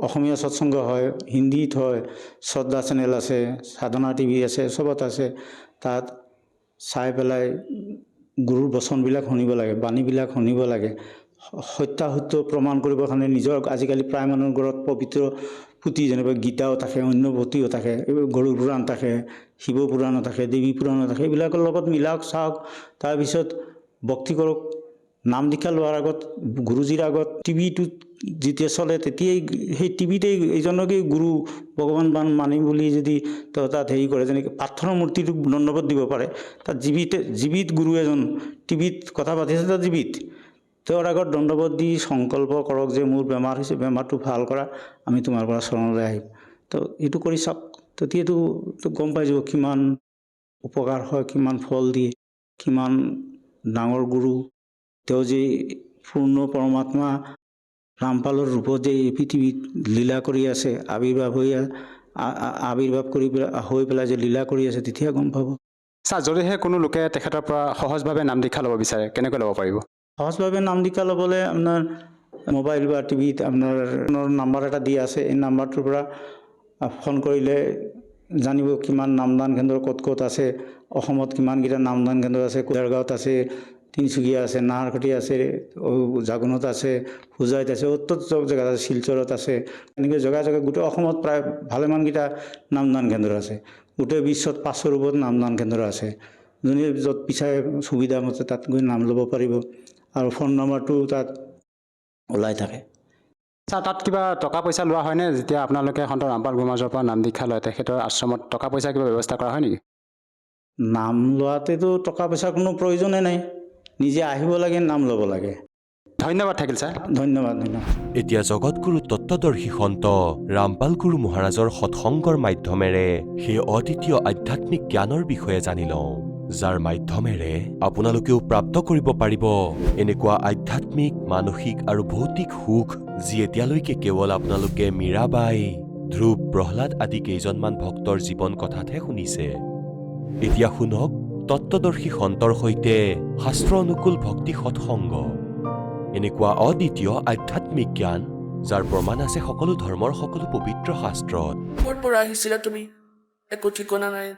অসমীয়া সৎসংগ হয় হিন্দীত হয় শ্ৰদ্ধা চেনেল আছে সাধনা টিভি আছে চবত আছে তাত চাই পেলাই গুৰুৰ বচনবিলাক শুনিব লাগে বাণীবিলাক শুনিব লাগে সত্যাসত্য প্ৰমাণ কৰিবৰ কাৰণে নিজৰ আজিকালি প্ৰায় মানুহৰ ঘৰত পবিত্ৰ পুথি যেনেকৈ গীতাও থাকে, অন্য পুথিও থাকে, গৰুড় পুৰাণ থাকে, শিৱ পুৰাণো থাকে, দেৱী পুৰাণো থাকে, এইবিলাকৰ লগত মিলাওক চাওক। তাৰপিছত ভক্তি কৰক। নাম দীক্ষা লোৱাৰ আগত গুৰুজীৰ আগত টিভিটোত যেতিয়া চলে তেতিয়াই সেই টিভিতেই এইজনকেই গুৰু ভগৱান মানিম বুলি যদি তাত হেৰি কৰে, যেনেকৈ পাথৰৰ মূৰ্তিটোক দণ্ডবোধ দিব পাৰে, তাত জীৱিত গুৰু এজন টিভিত কথা পাতিছে, তাত জীৱিত তেওঁৰ আগত দণ্ডবোধ দি সংকল্প কৰক যে মোৰ বেমাৰ হৈছে, বেমাৰটো ভাল কৰা, আমি তোমাৰ পৰা শৰণলৈ আহিম। তো এইটো কৰি চাওক, তেতিয়াতো গম পাই যাব কিমান উপকাৰ হয়, কিমান ফল দিয়ে, কিমান ডাঙৰ গুৰু। তেওঁ যে পূৰ্ণ পৰমাত্মা ৰামপালৰ ৰূপত যে এই পৃথিৱীত লীলা কৰি আছে, আৱিৰ্ভাৱ হৈ পেলাই যে লীলা কৰি আছে, তেতিয়া গম পাব। ছাৰ, যদিহে কোনো লোকে তেখেতৰ পৰা সহজভাৱে নাম দীক্ষা ল'ব বিচাৰে, কেনেকৈ ল'ব পাৰিব? সহজভাৱে নাম দীক্ষা ল'বলৈ আপোনাৰ মোবাইল বা টিভিত আপোনাৰ নাম্বাৰ এটা দিয়া আছে। এই নাম্বাৰটোৰ পৰা ফোন কৰিলে জানিব কিমান নামদান কেন্দ্ৰ ক'ত ক'ত আছে, অসমত কিমানকেইটা নামদান কেন্দ্ৰ আছে। দেৰগাঁৱত আছে, তিনিচুকীয়া আছে, নাহৰকটী আছে, জাগোনত আছে, হোজাইত আছে, চব জেগাত আছে, শিলচৰত আছে। এনেকৈ জেগা গোটেই অসমত প্ৰায় ভালেমানকেইটা নামদান কেন্দ্ৰ আছে। গোটেই বিশ্বত 500ৰ ওপৰত নামদান কেন্দ্ৰ আছে। যোনে য'ত বিচাৰে সুবিধা মতে তাত গৈ নাম ল'ব পাৰিব। আৰু ফোন নম্বৰটো তাত ওলাই থাকে। ছাৰ, তাত কিবা টকা পইচা লোৱা হয়নে? যেতিয়া আপোনালোকে সন্ত ৰামপাল গুৰু মহাৰাজৰ পৰা নাম দীক্ষা লয়, তেখেতৰ আশ্ৰমত টকা পইচা কিবা ব্যৱস্থা কৰা হয় নেকি? নাম লোৱাতেতো টকা পইচাৰ কোনো প্ৰয়োজনেই নাই, নিজে আহিব লাগে, নাম ল'ব লাগে। ধন্যবাদ থাকিল ছাৰ। ধন্যবাদ। এতিয়া জগতগুৰু তত্ত্বদৰ্শী সন্ত ৰামপাল গুৰু মহাৰাজৰ সৎসংগৰ মাধ্যমেৰে সেই অদ্বিতীয় আধ্যাত্মিক জ্ঞানৰ বিষয়ে জানি লওঁ, যাৰ মাধ্যমেৰে আপোনালোকেও প্ৰাপ্ত কৰিব পাৰিব এনেকুৱা আধ্যাত্মিক, মানসিক আৰু ভৌতিক সুখ, যি এতিয়ালৈকে কেৱল আপোনালোকে মীৰাবাই, ধ্ৰুৱ, প্ৰহ্লাদ আদি কেইজনমান ভক্তৰ জীৱন কথাতহে শুনিছে। এতিয়া শুনক তত্ত্বদৰ্শী সন্তৰ সৈতে শাস্ত্ৰ অনুকূল ভক্তি সৎসংগ, এনেকুৱা অদ্বিতীয় আধ্যাত্মিক জ্ঞান, যাৰ প্ৰমাণ আছে সকলো ধৰ্মৰ সকলো পবিত্ৰ শাস্ত্ৰত। ক'ৰ পৰা আহিছিলা তুমি? একো ঠিকনা নাই।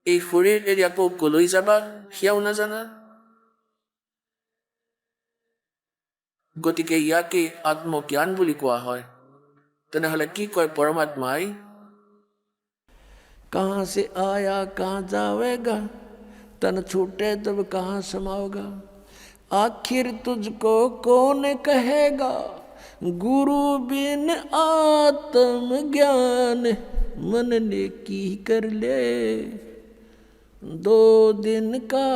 এই শৰীৰ এৰি আকৌ কলৈ যাবা সেয়াও নাজানা। গতিকে ইয়াকে আত্মজ্ঞান বুলি কোৱা হয়। তেনেহ'লে কি কয় পৰমাত্মাই? कहाँ से आया कहाँ जावेगा, तन छूटे तब कहाँ समाओगा, आखिर तुझको कौन कहेगा, गुरु बिन आत्म ज्ञान, मन ने की कर ले 2 दिन का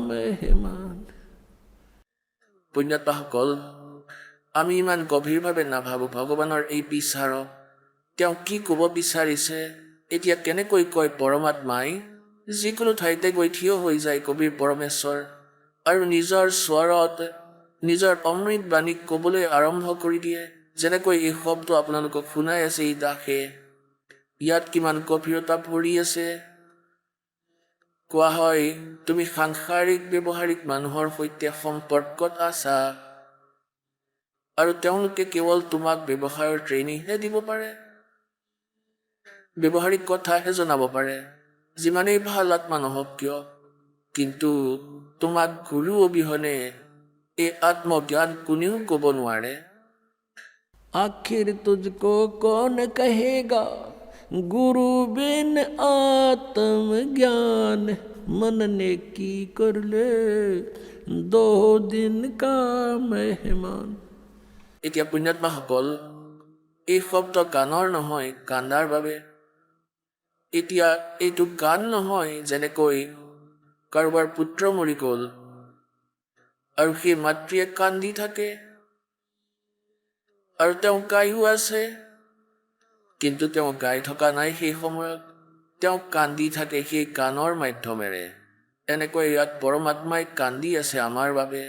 मेहमान। পুণ্যাত্মাসকল, আমি ইমান গভীৰভাৱে নাভাবোঁ ভগৱানৰ এই বিচাৰক। তেওঁ কি ক'ব বিচাৰিছে, এতিয়া কেনেকৈ কয় পৰমাত্মাই? যিকোনো ঠাইতে গৈ থিয় হৈ যায় কবিৰ পৰমেশ্বৰ আৰু নিজৰ স্বৰত নিজৰ অমৃত বাণীক ক'বলৈ আৰম্ভ কৰি দিয়ে। যেনেকৈ এই শব্দ আপোনালোকক শুনাই আছে এই দাসে, ইয়াত কিমান গভীৰতা ভৰি আছে। কোৱা হয়, তুমি সাংসাৰিক ব্যৱহাৰিক মানুহৰ সৈতে সম্পৰ্কত আছা আৰু তেওঁলোকে কেৱল তোমাক ব্যৱসায়ৰ ট্ৰেইনিংহে দিব পাৰে, ব্যৱহাৰিক কথাহে জনাব পাৰে, যিমানেই ভাল আত্মা নহওক কিয়। কিন্তু তোমাক গুৰু অবিহনে এই আত্মজ্ঞান কোনেও ক'ব নোৱাৰে। আখিৰ তুঝকো কৌন কহেগা, গুৰু বিন আত্ম জ্ঞান, मन ने की कर ले 2 दिन का मेहमान। এতিয়া পুণ্যাত্মাসকল, এই শব্দ গানৰ নহয়, কান্দাৰ বাবে। এতিয়া এইটো গান নহয় যেনেকৈ কাৰোবাৰ পুত্ৰ মৰি গ'ল আৰু সেই মাতৃয়ে কান্দি থাকে আৰু তেওঁ গায়ো আছে, কিন্তু তেওঁ গাই থকা নাই সেই সময়ত, তেওঁ কান্দি থাকে সেই গানৰ মাধ্যমেৰে। এনেকৈ ইয়াত পৰমাত্মাই কান্দি আছে আমাৰ বাবে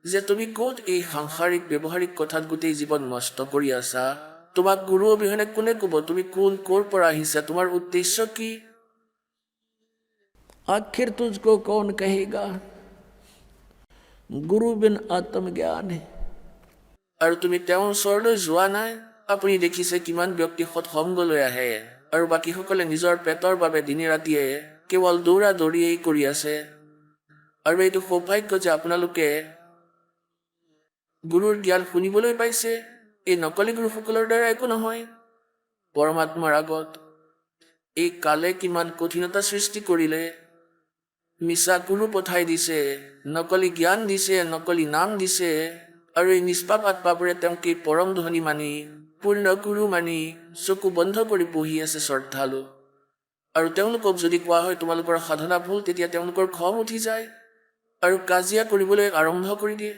যে তুমি ক'ত এই সাংসাৰিক ব্যৱহাৰিক কথাত গোটেই জীৱন নষ্ট কৰি আছা। তোমাক গুৰু অবিহনে কোনে ক'ব তুমি ক'ৰ পৰা আহিছা, তোমাৰ উদ্দেশ্য কি? আখিৰ তুঝকো কৌন কহেগা, গুৰু বিন আত্মজ্ঞান। আৰু তুমি তেওঁৰ ওচৰলৈ যোৱা নাই। আপুনি দেখিছে কিমান ব্যক্তি সৎসংগলৈ আহে আৰু বাকীসকলে নিজৰ পেটৰ বাবে দিনে ৰাতিয়ে কেৱল দৌৰা দৌৰিয়েই কৰি আছে। আৰু এইটো সৌভাগ্য যে আপোনালোকে গুৰুৰ জ্ঞান শুনিবলৈ পাইছে। এই নকলি গুৰুসকলৰ দ্বাৰা একো নহয়। পৰমাত্মাৰ আগত। এই কালে কিমান কঠিনতা সৃষ্টি কৰিলে, মিছা গুৰু পঠাই দিছে, নকলি জ্ঞান দিছে, নকলি নাম দিছে, আৰু এই নিষ্পাপ আত্মাবোৰে তেওঁক এই পৰম ধনী মানি, পূৰ্ণ গুৰু মানি চকু বন্ধ কৰি বহি আছে শ্ৰদ্ধালু। আৰু তেওঁলোকক যদি কোৱা হয় তোমালোকৰ সাধনা ভুল, তেতিয়া তেওঁলোকৰ খং উঠি যায় আৰু কাজিয়া কৰিবলৈ আৰম্ভ কৰি দিয়ে।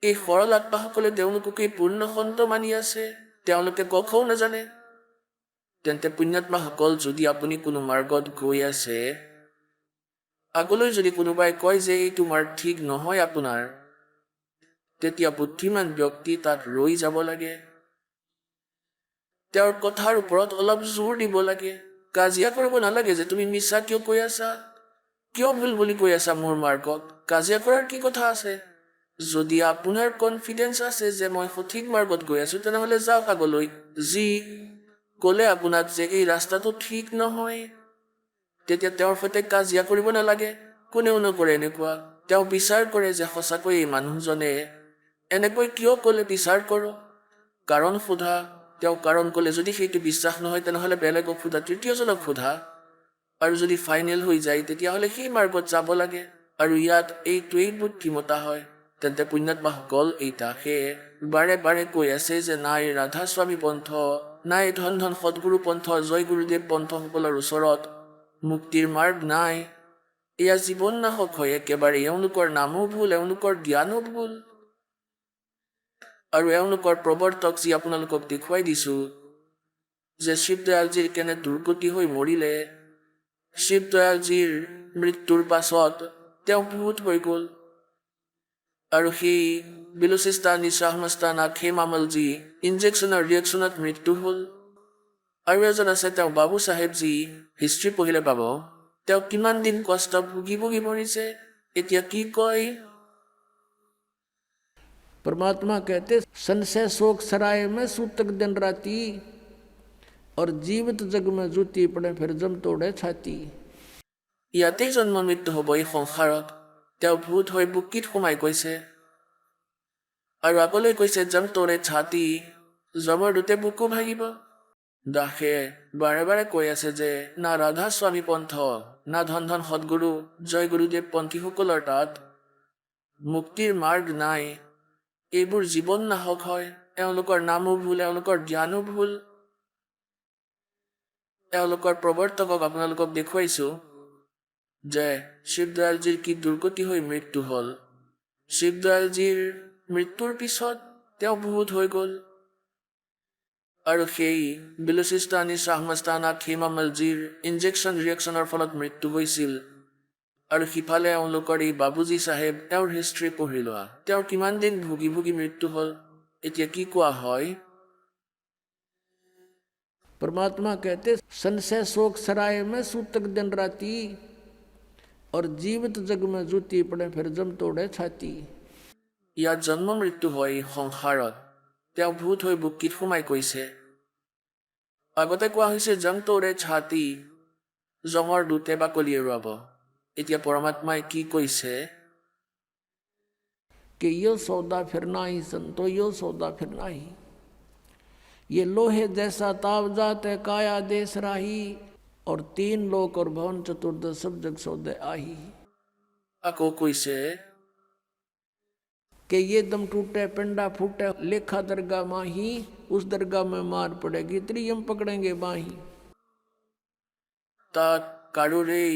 এই সৰল আত্মাসকলে তেওঁলোককে পূৰ্ণ সন্ত মানি আছে, তেওঁলোকে কখও নাজানে। তেন্তে পুণ্যাত্মাসকল, যদি আপুনি কোনো মাৰ্গত গৈ আছে, আগলৈ যদি কোনোবাই কয় যে এইটো মাৰ্গ ঠিক নহয় আপোনাৰ, তেতিয়া বুদ্ধিমান ব্যক্তি তাত ৰৈ যাব লাগে। তেওঁৰ কথাৰ ওপৰত অলপ জোৰ দিব লাগে। কাজিয়া কৰিব নালাগে যে তুমি মিছা কিয় কৈ আছা, কিয় ভুল বুলি কৈ আছা মোৰ মাৰ্গত। কাজিয়া কৰাৰ কি কথা আছে? যদি আপোনাৰ কনফিডেন্স আছে যে মই সঠিক মাৰ্গত গৈ আছো, তেনেহ'লে যাওক আগলৈ। যি ক'লে আপোনাক যে এই ৰাস্তাটো ঠিক নহয়, তেতিয়া তেওঁৰ সৈতে কাজিয়া কৰিব নালাগে। কোনেও নকৰে এনেকুৱা। তেওঁ বিচাৰ কৰে যে সঁচাকৈ এই মানুহজনে এনেকৈ কিয় ক'লে, বিচাৰ কৰোঁ, কাৰণ সোধা। তেওঁ কাৰণ ক'লে যদি সেইটো বিশ্বাস নহয়, তেনেহ'লে বেলেগক সোধা, তৃতীয়জনক সোধা। আৰু যদি ফাইনেল হৈ যায়, তেতিয়াহ'লে সেই মাৰ্গত যাব লাগে। আৰু ইয়াত এইটোৱেই বুদ্ধিমতা হয়। তেন্তে পুণ্যাত্মাসকল এইটা সেয়ে বাৰে বাৰে কৈ আছে যে নাই ৰাধা স্বামী পন্থ, নাই ধন ধন সদগুৰু পন্থ, জয় গুৰুদেৱ পন্থসকলৰ ওচৰত মুক্তিৰ মাৰ্গ নাই। এয়া জীৱন নাশক হয় একেবাৰে। এওঁলোকৰ নামো ভুল, এওঁলোকৰ জ্ঞানো ভুল। আৰু এওঁলোকৰ প্ৰৱৰ্তক যি আপোনালোকক দেখুৱাই দিছো, যে শিৱদয়ালজীৰ কেনে দুৰ্গতি হৈ মৰিলে। শিৱদয়ালজীৰ মৃত্যুৰ পাছত তেওঁ ভূত হৈ গ'ল। আৰু সেই বিলুচিস্তানী শ্বাহমস্তানা খেমামলজী ইনজেকশ্যনৰ ৰিয়েকশ্যনত মৃত্যু হ'ল। আৰু এজন আছে তেওঁ বাবু চাহেবজী, হিষ্ট্ৰী পঢ়িলে পাব। তেওঁ কিমান দিন কষ্ট ভুগি ভুগি মৰিছে। এতিয়া কি কয়? परमात्मा कहते संशय शोक सराय में सूतक दिन राती और जीवित जग में जूती पड़े फिर जम तोड़े छाती। ইয়াতেই জন্ম মৃত্যু হ'ব এই সংসাৰত। তেওঁ ভূত হৈ বুকিত সোমাই গৈছে আৰু আগলৈ কৈছে জম তোৰে ছাতি, জমৰ দুটে বুকু ভাগিব। দাসে বাৰে বাৰে কৈ আছে যে না ৰাধা স্বামী পন্থ, না ধন ধন সদগুৰু জয় গুৰুদেৱ পন্থীসকলৰ তাত মুক্তিৰ মাৰ্গ নাই। এইবোৰ জীৱন নাশক হয়। এওঁলোকৰ নামো ভুল, এওঁলোকৰ জ্ঞানো ভুল। এওঁলোকৰ প্ৰৱৰ্তকক আপোনালোকক দেখুৱাইছো যে শিৱদয়ালজীৰ কি দুৰ্গতি হৈ মৃত্যু হ'ল। শিৱদয়ালজীৰ মৃত্যুৰ পিছত তেওঁ ভূত হৈ গ'ল। আৰু সেই বিলুচিস্তানী শ্বাহমস্তানা খেমামলজীৰ ইনজেকশ্যন ৰিয়েকশ্যনৰ ফলত মৃত্যু হৈছিল। আৰু সিফালে এওঁলোকৰ এই বাবুজী চাহেব, তেওঁৰ হিষ্ট্ৰী পঢ়ি লোৱা, তেওঁৰ কিমান দিন ভুগি ভুগি মৃত্যু হ'ল। এতিয়া কি কোৱা হয়? परमात्मा कहते संशय शोक सराय में सूतक दिन राती और जीवित जग में जूती पड़े फिर जम तोड़े छाती। ইয়াত জন্ম মৃত্যু হয় এই সংসাৰত। তেওঁ ভূত হৈ বুকিত সোমাই গৈছে। আগতে কোৱা হৈছে জম তোৰে ছাতি, জমৰ দুটে বাকলি এৰুৱাব। এতিয়া পৰমাত্মাই কি কৈছে? कि यो सौदा फिर नाही संतो, यो सौदा फिर नाही। ये लोहे जैसा ताव जाते काया देश राही और तीन लोक और भवन चतुर्दश सब जग सौदे आही। আকৌ কৈছে कि ये दम टूटे पिंडा फूटे लेखा दरगाह माही, उस दरगाह में मार पड़ेगी त्रियम पकड़ेंगे बाही। তাত কাৰোৰেই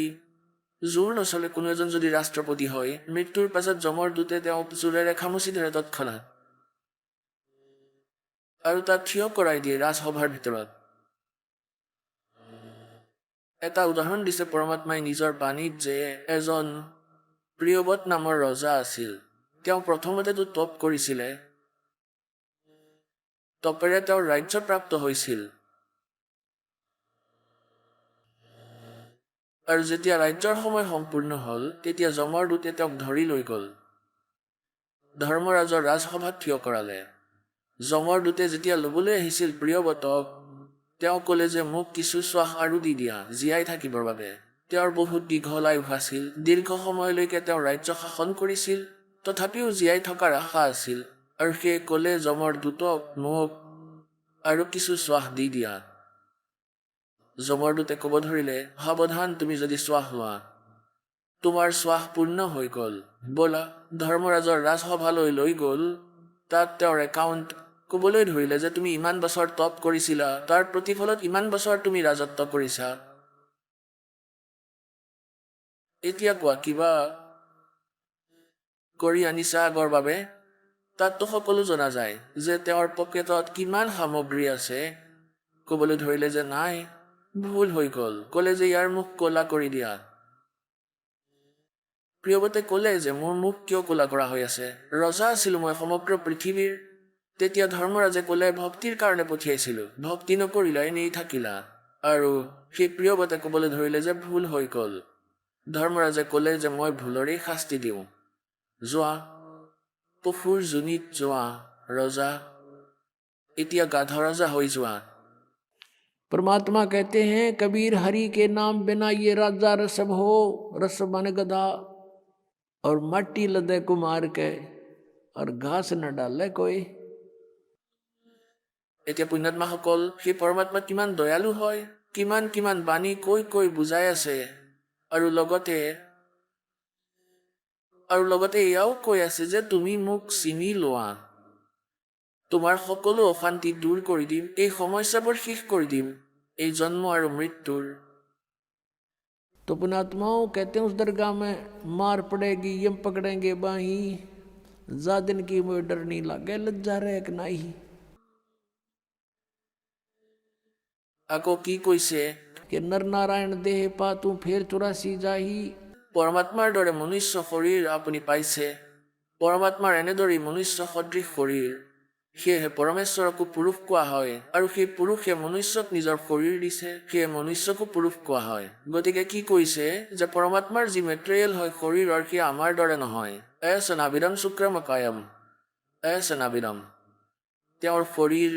জোৰ নচলে। কোনো এজন যদি ৰাষ্ট্ৰপতি হয়, মৃত্যুৰ পাছত জমৰ দূতে তেওঁক জোৰেৰে খামুচি ধৰে তৎক্ষণাত আৰু তাক থিয় কৰাই দিয়ে ৰাজসভাৰ ভিতৰত। এটা উদাহৰণ দিছে পৰমাত্মাই নিজৰ বাণীত যে এজন প্ৰিয়বত নামৰ ৰজা আছিল। তেওঁ প্ৰথমতেতো তপ কৰিছিলে, তপেৰে তেওঁৰ ৰাজ্য প্ৰাপ্ত হৈছিল। আৰু যেতিয়া ৰাজ্যৰ সময় সম্পূৰ্ণ হ'ল, তেতিয়া যমৰ দূতে তেওঁক ধৰি লৈ গ'ল, ধৰ্মৰাজৰ ৰাজসভাত থিয় কৰালে। যমৰ দূতে যেতিয়া ল'বলৈ আহিছিল প্ৰিয়বতক, তেওঁ ক'লে যে মোক কিছু শ্বাস আৰু দি দিয়া জীয়াই থাকিবৰ বাবে। তেওঁৰ বহুত দীঘল আয়ুস আছিল, দীৰ্ঘ সময়লৈকে তেওঁ ৰাজ্য শাসন কৰিছিল, তথাপিও জীয়াই থকাৰ আশা আছিল। আৰু সেয়ে ক'লে যমৰ দূতক মোক আৰু কিছু শ্বাস দি দিয়া। যমৰদূতে ক'ব ধৰিলে, সাৱধান, তুমি যদি শ্বাস লোৱা, তোমাৰ শ্বাস পূৰ্ণ হৈ গ'ল। ব'লা। ধৰ্মৰাজৰ ৰাজসভালৈ লৈ গ'ল। তাত তেওঁৰ একাউণ্ট ক'বলৈ ধৰিলে যে তুমি ইমান বছৰ তপ কৰিছিলা, তাৰ প্ৰতিফলত ইমান বছৰ তুমি ৰাজত্ব কৰিছা। এতিয়া কোৱা, কিবা কৰি আনিছা আগৰ বাবে? তাততো সকলো জনা যায় যে তেওঁৰ পকেটত কিমান সামগ্ৰী আছে। ক'বলৈ ধৰিলে যে নাই, ভুল হৈ গ'ল। ক'লে যে ইয়াৰ মুখ ক'লা কৰি দিয়া। প্ৰিয়ৱতে ক'লে যে মোৰ মুখ কিয় ক'লা কৰা হৈ আছে? ৰজা আছিলোঁ মই সমগ্ৰ পৃথিৱীৰ। তেতিয়া ধৰ্মৰাজে ক'লে, ভক্তিৰ কাৰণে পঠিয়াইছিলোঁ, ভক্তি নকৰিলা, এনেই থাকিলা। আৰু সেই প্ৰিয়ৱতে ক'বলৈ ধৰিলে যে ভুল হৈ গ'ল। ধৰ্মৰাজে ক'লে যে মই ভুলৰেই শাস্তি দিওঁ। যোৱা, পশুৰ যোনিত যোৱা ৰজা, এতিয়া গাধ ৰজা হৈ যোৱা। परमात्मा कहते हैं कबीर हरि के नाम बिना ये राजा रसभ हो, रस बन गधा और मट्टी लदे कुमार के और घास न डाले कोई। এতিয়া পুণ্যাত্মাসকল, সেই পৰমাত্মা কিমান দয়ালু হয়, কিমান কিমান বাণী কৈ কৈ বুজাই আছে। আৰু লগতে এয়াও কৈ আছে যে তুমি মোক চিনি লোৱা, তোমাৰ সকলো অশান্তি দূৰ কৰি দিম, এই সমস্যাবোৰ শেষ কৰি দিম, এই জন্ম আৰু মৃত্যুৰ। तो पुण्यात्माओं कहते हैं उस दरगाह में मार पड़ेगी, यम पकड़ेंगे बाही, जा दिन की मुझे डर नहीं लागे, लज्जा रहे कि नहीं। আকৌ কি কৈছে? कि नर नारायण देह पा तू फेर 84 जाही। পৰমাত্মাৰ দৰে মনুষ্য শৰীৰ আপুনি পাইছে। পৰমাত্মাৰ এনেদৰেই মনুষ্য সদৃশ শৰীৰ। সেয়েহে পৰমেশ্বৰকো পুৰুষ কোৱা হয়, আৰু সেই পুৰুষে মনুষ্যক নিজৰ শৰীৰ দিছে, সেয়ে মনুষ্যকো পুৰুষ কোৱা হয়। গতিকে কি কৈছে যে পৰমাত্মাৰ যি মেটেৰিয়েল হয় শৰীৰৰ, সেয়া আমাৰ দৰে নহয়। নাবিদম শুক্ৰমকায়ম, নাবিদম। তেওঁৰ শৰীৰ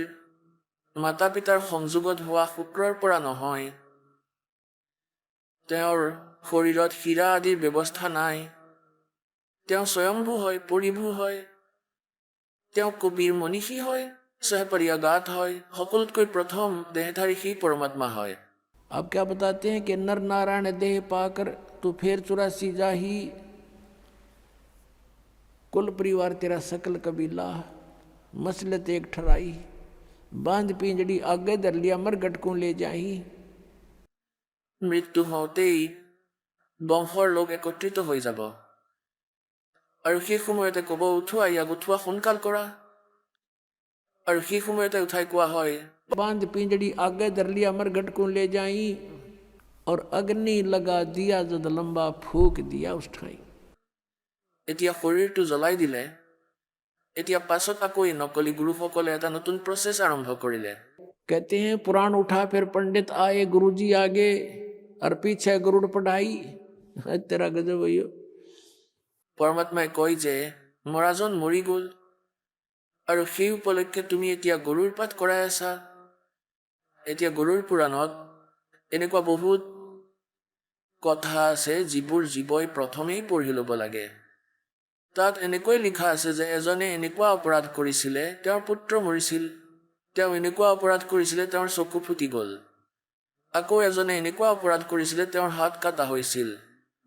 মাতা পিতাৰ সংযোগত হোৱা শুক্ৰৰ পৰা নহয়। তেওঁৰ শৰীৰত হীৰা আদিৰ ব্যৱস্থা নাই। তেওঁ স্বয়ম্ভূ হয়, পৰিভূ হয়। তেওঁ কবিৰ মনীষী হয়, সহপৰিয়াগাত হয়। সকলোতকৈ প্ৰথম দেহধাৰী সেই পৰমাত্মা হয়। अब क्या बताते हैं कि नर नारायण देह पाकर तू फेर 84 जाही, कुल परिवार तेरा सकल कबीला, मसलत एक ठराई, बांध पिंजड़ी आगे धर लिया, मरगट को ले जाही। মৃত্যু হওঁতেই বংশৰ লোক একত্ৰিত হৈ যাব, আৰু সেই সময়তে ক'ব, উঠোৱা, ইয়াক উঠোৱা, সোনকাল কৰা। আৰু সেই সময়তে উঠাই কোৱা হয়, बांध पिंजड़ी आगे धर लिया, मरगट को ले जाई, और अग्नि लगा दिया जद लंबा, फूक दिया उस ठाई। এতিয়া শৰীৰটো জ্বলাই দিলে। এতিয়া পাছত আকৌ এই নকলি গুৰুসকলে এটা নতুন প্ৰচেছ আৰম্ভ কৰিলে। कहते हैं पुराण उठा फिर पंडित आए गुरुजी आगे, और पीछे गरुड़ पढ़ाई। तेरा गजब भैया। পৰমাত্মাই কয় যে মৰাজন মৰি গ'ল, আৰু সেই উপলক্ষে তুমি এতিয়া গৰুৰ পাঠ কৰাই আছা। এতিয়া গৰুৰ পুৰাণত এনেকুৱা বহুত কথা আছে যিবোৰ জীৱই প্ৰথমেই পঢ়ি ল'ব লাগে। তাত এনেকৈ লিখা আছে যে এজনে এনেকুৱা অপৰাধ কৰিছিলে, তেওঁৰ পুত্ৰ মৰিছিল। তেওঁ এনেকুৱা অপৰাধ কৰিছিলে, তেওঁৰ চকু ফুটি গ'ল। আকৌ এজনে এনেকুৱা অপৰাধ কৰিছিলে, তেওঁৰ হাত কাটা হৈছিল।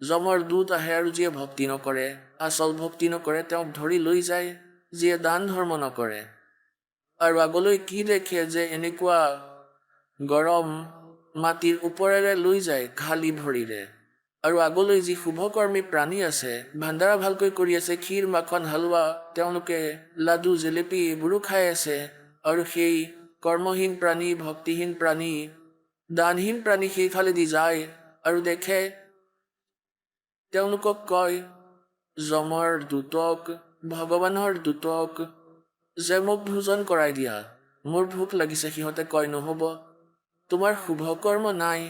যমৰ দূত আহে আৰু যিয়ে ভক্তি নকৰে, আচল ভক্তি নকৰে, তেওঁক ধৰি লৈ যায়, যিয়ে দান ধৰ্ম নকৰে। আৰু আগলৈ কি দেখে যে এনেকুৱা গৰম মাটিৰ ওপৰেৰে লৈ যায় খালী ভৰিৰে। আৰু আগলৈ যি শুভকৰ্মী প্ৰাণী আছে, ভাণ্ডাৰা ভালকৈ কৰি আছে, ক্ষীৰ মাখন হালোৱা, তেওঁলোকে লাডু জেলেপি এইবোৰো খাই আছে। আৰু সেই কৰ্মহীন প্ৰাণী, ভক্তিহীন প্ৰাণী, দানহীন প্ৰাণী সেইফালেদি যায় আৰু দেখে। তেওঁলোকক কয় যমৰ দূতক, ভগৱানৰ দূতক, যে মোক ভোজন কৰাই দিয়া, মোৰ ভোক লাগিছে। সিহঁতে কয়, নহ'ব, তোমাৰ শুভকৰ্ম নাই,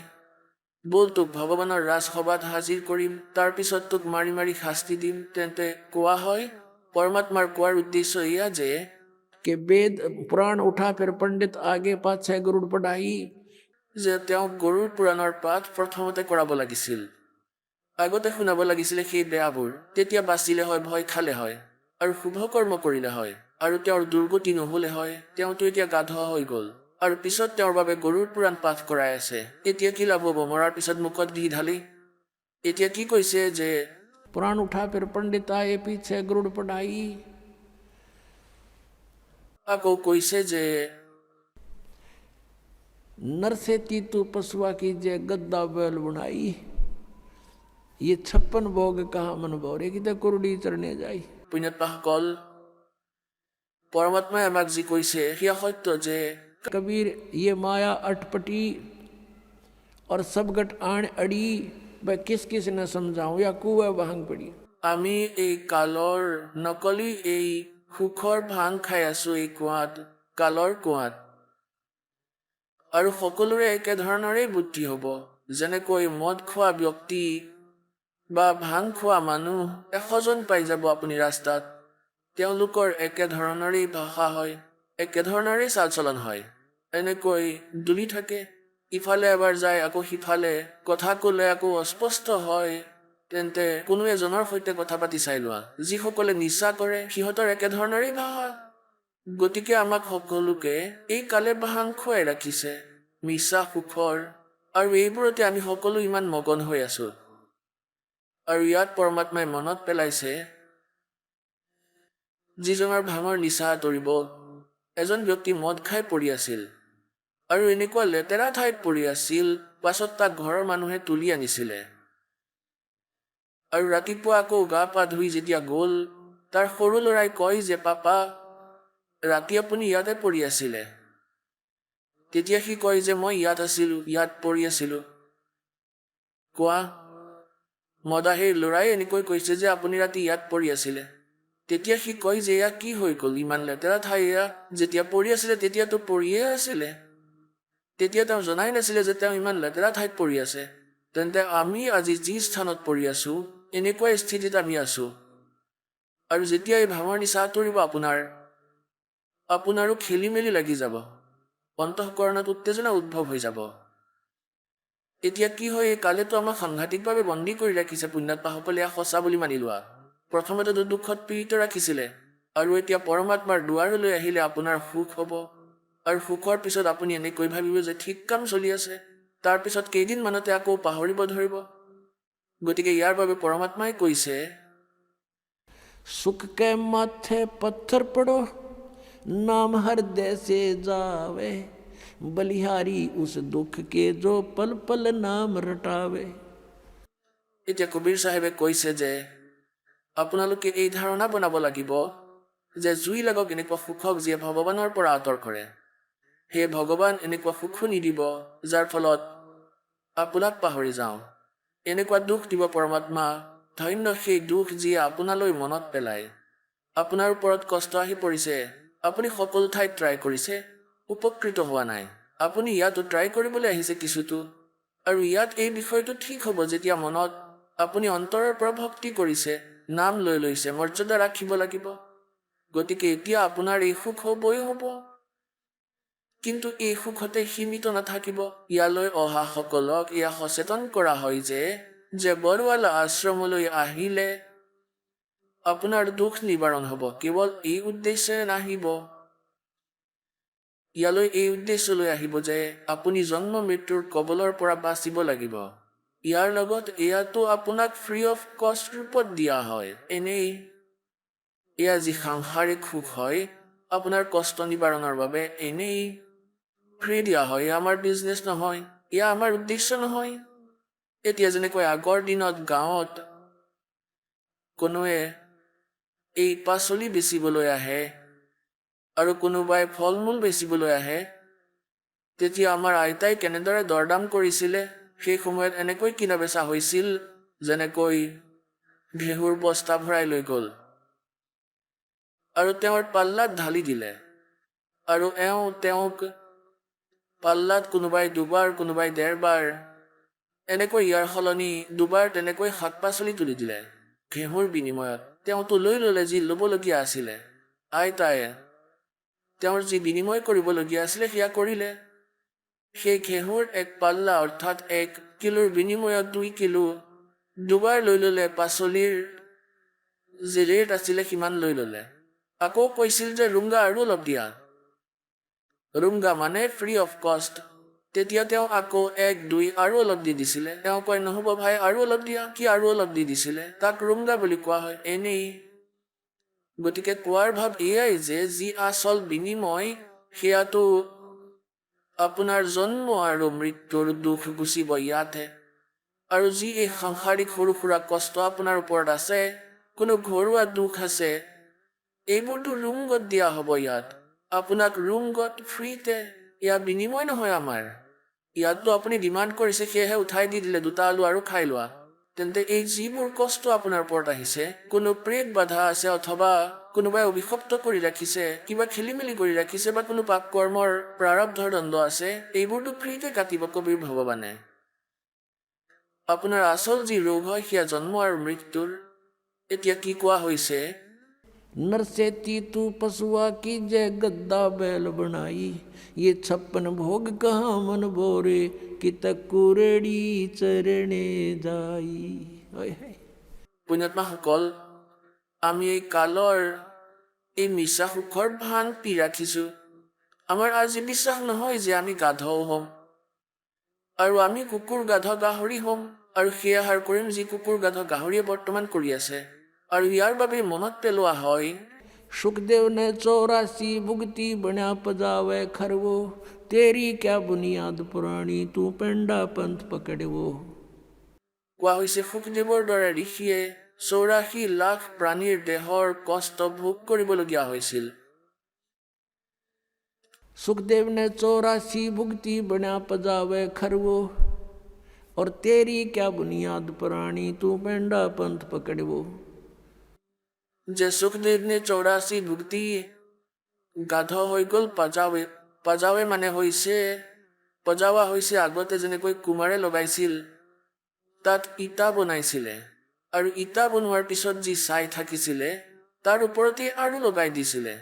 ব'ল তোক ভগৱানৰ ৰাজসভাত হাজিৰ কৰিম, তাৰপিছত তোক মাৰি মাৰি শাস্তি দিম। তেন্তে কোৱা হয়, পৰমাত্মাৰ কোৱাৰ উদ্দেশ্য এয়া যে कि वेद पुराण उठा फिर पंडित आगे, पाछे गरुड़ पढ़ाई। যে তেওঁক গৰুৰ পুৰাণৰ পাঠ প্ৰথমতে কৰাব লাগিছিল, আগতে শুনাব লাগিছিলে সেই বেয়াবোৰ। তেতিয়া বাচিলে হয়, ভয় খালে হয়, আৰু শুভকৰ্ম কৰিলে হয়। আৰু তেওঁৰ দুৰ্গতি নহ'লে হয়, তেওঁতো এতিয়া গাধ হৈ গ'ল আৰু পিছত তেওঁৰ বাবে গৰুৰ পুৰাণ পাঠ কৰাই আছে। এতিয়া কি লাভ হ'ব মৰাৰ পিছত মুখত ঘি ঢালি? এতিয়া কি কৈছে যে प्राण उठा फिर पंडित आए पीछे गरुड़ पढ़ाई। আকৌ কৈছে যে नर से तीतु पशुआ कीजिए गद्दा बैल बुनाई। ये 56 भोग कहाँ मन भोरे की तो कुरडी चरने जाई। পুণ্যাত্মাসকল, পৰমাত্মাই আমাক যি কৈছে সেয়া সত্য যে कबीर ये माया अटपटी और सब गट आण अड़ी, वह किस किस ने समझाऊं या कुएं भांग पड़ी। আমি এই কালৰ নকলি এই সুখৰ ভাং খাই আছো এই কুঁৱাত, কালৰ কুঁৱাত। আৰু সকলোৰে একেধৰণৰেই বুদ্ধি হ'ব। যেনেকৈ মদ খোৱা ব্যক্তি বা ভাং খোৱা মানুহ 100 জন পাই যাব আপুনি ৰাস্তাত, তেওঁলোকৰ একেধৰণৰেই ভাষা হয়, একেধৰণৰেই চাল চলন হয়। এনেকৈ দুলি থাকে, ইফালে এবাৰ যায় আকৌ সিফালে, কথা ক'লে আকৌ অস্পষ্ট হয়। তেন্তে কোনো এজনৰ সৈতে কথা পাতি চাই লোৱা। যিসকলে নিচা কৰে সিহঁতৰ একেধৰণৰেই ভাষা। গতিকে আমাক সকলোকে এই কালে ভাং খুৱাই ৰাখিছে, মিছা সুখৰ, আৰু এইবোৰতে আমি সকলো ইমান মগন হৈ আছো। আৰু ইয়াত পৰমাত্মাই মনত পেলাইছে যিজনৰ ভাঙৰ নিচা আঁতৰিব। এজন ব্যক্তি মদ খাই পৰি আছিল আৰু এনেকুৱা লেতেৰা ঠাইত পৰি আছিল, পাছত তাক ঘৰৰ মানুহে তুলি আনিছিলে। আৰু ৰাতিপুৱা আকৌ গা পা ধুই যেতিয়া গ'ল, তাৰ সৰু ল'ৰাই কয় যে পাপা, ৰাতি আপুনি ইয়াতে পৰি আছিলে। তেতিয়া সি কয় যে মই ইয়াত আছিলো, ইয়াত পৰি আছিলো। কোৱা, মদাহীৰ ল'ৰাই এনেকৈ কৈছে যে আপুনি ৰাতি ইয়াত পৰি আছিলে। তেতিয়া সি কয় যে এয়া কি হৈ গ'ল, ইমান লেতেৰা ঠাই এয়া, যেতিয়া পৰি আছিলে তেতিয়াতো পৰিয়ে আছিলে। তেতিয়া তেওঁ জনাই নাছিলে যে তেওঁ ইমান লেতেৰা ঠাইত পৰি আছে। তেন্তে আমি আজি যি স্থানত পৰি আছো, এনেকুৱা স্থিতিত আমি আছো। আৰু যেতিয়া এই ভাঙৰ নিচা আঁতৰিব আপোনাৰো খেলি মেলি লাগি যাব, অন্তঃকৰণত উত্তেজনা উদ্ভৱ হৈ যাব। এতিয়া কি হয়, এই কালেতো আমাক সাংঘাতিকভাৱে বন্দী কৰি ৰাখিছে। পুণ্যাত্মাসকলে এয়া সঁচা বুলি মানি লোৱা। প্ৰথমতেতো দুখত পীড়িত ৰাখিছিলে, আৰু এতিয়া পৰমাত্মাৰ দুৱাৰলৈ আহিলে আপোনাৰ সুখ হ'ব। আৰু সুখৰ পিছত আপুনি এনেকৈ ভাবিব যে ঠিক কাম চলি আছে, তাৰপিছত কেইদিনমানতে আকৌ পাহৰিব ধৰিব। গতিকে ইয়াৰ বাবে পৰমাত্মাই কৈছে सुख के माथे पत्थर पड़ो, नाम हृदय से जावे, बलिहारी उस दुख के जो पल पल नाम रटावे। এতিয়া কবিৰ চাহেবে কৈছে যে আপোনালোকে এই ধাৰণা বনাব লাগিব যে জুই লাগক এনেকুৱা সুখক যিয়ে ভগৱানৰ পৰা আঁতৰ কৰে। সেয়ে ভগৱান এনেকুৱা সুখো নিদিব যাৰ ফলত আপোনাক পাহৰি যাওঁ। এনেকুৱা দুখ দিব পৰমাত্মা, ধন্য সেই দুখ যিয়ে আপোনালৈ মনত পেলায়। আপোনাৰ ওপৰত কষ্ট আহি পৰিছে, আপুনি সকলো ঠাইত ট্ৰাই কৰিছে, উপকৃত হোৱা নাই। আপুনি ইয়াতো ট্ৰাই কৰিবলৈ আহিছে কিছুতো, আৰু ইয়াত এই বিষয়টো ঠিক হ'ব যেতিয়া মনত আপুনি অন্তৰৰ পৰা ভক্তি কৰিছে, নাম লৈ লৈছে, মৰ্যাদা ৰাখিব লাগিব। গতিকে এতিয়া আপোনাৰ এই সুখ হ'বই হ'ব। কিন্তু এই সুখতে সীমিত নাথাকিব। ইয়ালৈ অহা সকলক এয়া সচেতন কৰা হয় যে বৰৱালা আশ্ৰমলৈ আহিলে আপোনাৰ দুখ নিবাৰণ হ'ব। কেৱল এই উদ্দেশ্যে নাহিব, ইয়ালৈ এই উদ্দেশ্যলৈ আহিব যে আপুনি জন্ম মৃত্যুৰ কবলৰ পৰা বাচিব লাগিব। ইয়াৰ লগত এয়াতো আপোনাক ফ্ৰী অফ কষ্ট ৰূপত দিয়া হয়। এনেই এয়া যি সাংসাৰিক সুখ হয় আপোনাৰ কষ্ট নিবাৰণৰ বাবে, এনেই ফ্ৰী দিয়া হয়। আমাৰ বিজনেছ নহয়, এয়া আমাৰ উদ্দেশ্য নহয়। এতিয়া যেনেকৈ আগৰ দিনত গাঁৱত কোনোৱে এই পাচলি বেচিবলৈ আহে আৰু কোনোবাই ফল মূল বেচিবলৈ আহে, তেতিয়া আমাৰ আইতাই কেনেদৰে দৰদাম কৰিছিলে। সেই সময়ত এনেকৈ কিনা বেচা হৈছিল, যেনেকৈ ঘেঁহুৰ বস্তা ভৰাই লৈ গ'ল আৰু তেওঁৰ পাল্লাত ঢালি দিলে, আৰু তেওঁক পাল্লাত কোনোবাই দুবাৰ কোনোবাই 1.5 বাৰ এনেকৈ, ইয়াৰ সলনি 2 বাৰ তেনেকৈ শাক পাচলি তুলি দিলে ঘেঁহুৰ বিনিময়ত। তেওঁতো লৈ ল'লে যি ল'বলগীয়া আছিলে। আইতাই তেওঁৰ যি বিনিময় কৰিবলগীয়া আছিলে সেয়া কৰিলে। সেই ঘেঁহুৰ 1 পাল্লা অৰ্থাৎ 1 কিলোৰ বিনিময়ত 2 কিলো 2 বাৰ লৈ ল'লে। পাচলিৰ যি ৰেট আছিলে সিমান লৈ ল'লে, আকৌ কৈছিল যে ৰুংগা আৰু অলপ দিয়া, ৰুংগা মানে ফ্ৰী অফ কষ্ট। তেতিয়া তেওঁ আকৌ 1, 2 আৰু অলপ দি দিছিলে। তেওঁ কয় নহ'ব ভাই আৰু অলপ দিয়া, কি আৰু অলপ দি দিছিলে, তাক ৰুংগা বুলি কোৱা হয় এনেই। গতিকে কোৱাৰ ভাৱ এয়াই যে যি আচল বিনিময় সেয়াটো আপোনাৰ জন্ম আৰু মৃত্যুৰ দুখ গুচিব ইয়াতে। আৰু যি এই সাংসাৰিক সৰু সুৰা কষ্ট আপোনাৰ ওপৰত আছে, কোনো ঘৰুৱা দুখ আছে, এইবোৰতো ৰুংগত দিয়া হ'ব ইয়াত। আপোনাক ৰুংগত ফ্ৰীতে, ইয়াৰ বিনিময় নহয় আমাৰ। ইয়াততো আপুনি ডিমাণ্ড কৰিছে, সেয়েহে উঠাই দি দিলে 2টা আলু আৰু খাই লোৱা। তেন্তে এই যিবোৰ কষ্ট আপোনাৰ ওপৰত আহিছে, কোনো প্ৰেত বাধা আছে অথবা কোনোবাই অভিশপ্ত কৰি ৰাখিছে, কিবা খেলি মেলি কৰি ৰাখিছে, বা কোনো পাপ কৰ্মৰ প্ৰাৰব্ধৰ দণ্ড আছে, এইবোৰতো ফ্ৰীতে কাটিব কবিৰ ভগৱানে। আপোনাৰ আচল যি ৰোগ হয় সেয়া জন্ম আৰু মৃত্যুৰ। এতিয়া কি কোৱা হৈছে, नरसेती तू पशुआ की जय गद्दा बैल बनाई, ये 56 भोग कहाँ मन बोरे, कि तकुरेड़ी चरणे जाई। পুণ্যাত্মাসকল, আমি এই কালৰ এই মিছা সুখৰ ভান পি ৰাখিছোঁ। আমাৰ আজি বিশ্বাস নহয় যে আমি গাধও হ'ম আৰু আমি কুকুৰ গাধ গাহৰি হ'ম, আৰু সেই আহাৰ কৰিম যি কুকুৰ গাধ গাহৰিয়ে বৰ্তমান কৰি আছে। আৰু ইয়াৰ বাবে মনত পেলোৱা হয়, सुखदेव ने 84 भुगती बना पजावे खरवो, तेरी क्या बुनियाद पुरानी, तू पेंडा पंथ पकड़वो। কোৱা হৈছে সুখদেৱৰ দৰে ঋষিয়ে 84 লাখ প্ৰাণীৰ দেহৰ কষ্ট ভোগ কৰিবলগীয়া হৈছিল। सुखदेव ने 84 भुगती बना पजावे खरवो, और तेरी क्या बुनियाद पुरानी, तू पेंडा पंथ पकड़वो। যে সুখদেৱনে 84 ভুক্তি গাধ হৈ গ'ল পাজাৱে। পাজাৱে মানে হৈছে, পজাৱা হৈছে আগতে যেনেকৈ কুমাৰে লগাইছিল, তাত ইটা বনাইছিলে, আৰু ইটা বনোৱাৰ পিছত যি ছাই থাকিছিলে তাৰ ওপৰতেই আৰু লগাই দিছিলে।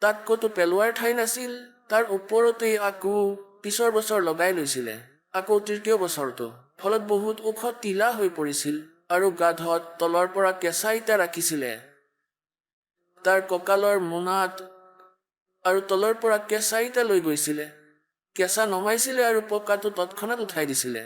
তাত ক'তো পেলোৱাৰ ঠাই নাছিল, তাৰ ওপৰতেই আকৌ পিছৰ বছৰ লগাই লৈছিলে, আকৌ 3য় বছৰটো। ফলত বহুত ওখ তিলা হৈ পৰিছিল, আৰু গাধত তলৰ পৰা কেঁচা ইটা ৰাখিছিলে তাৰ কঁকালৰ মোনাত, আৰু তলৰ পৰা কেঁচা ইটা লৈ গৈছিলে। কেঁচা নমাইছিলে আৰু পকাটো তৎক্ষণাত উঠাই দিছিলে,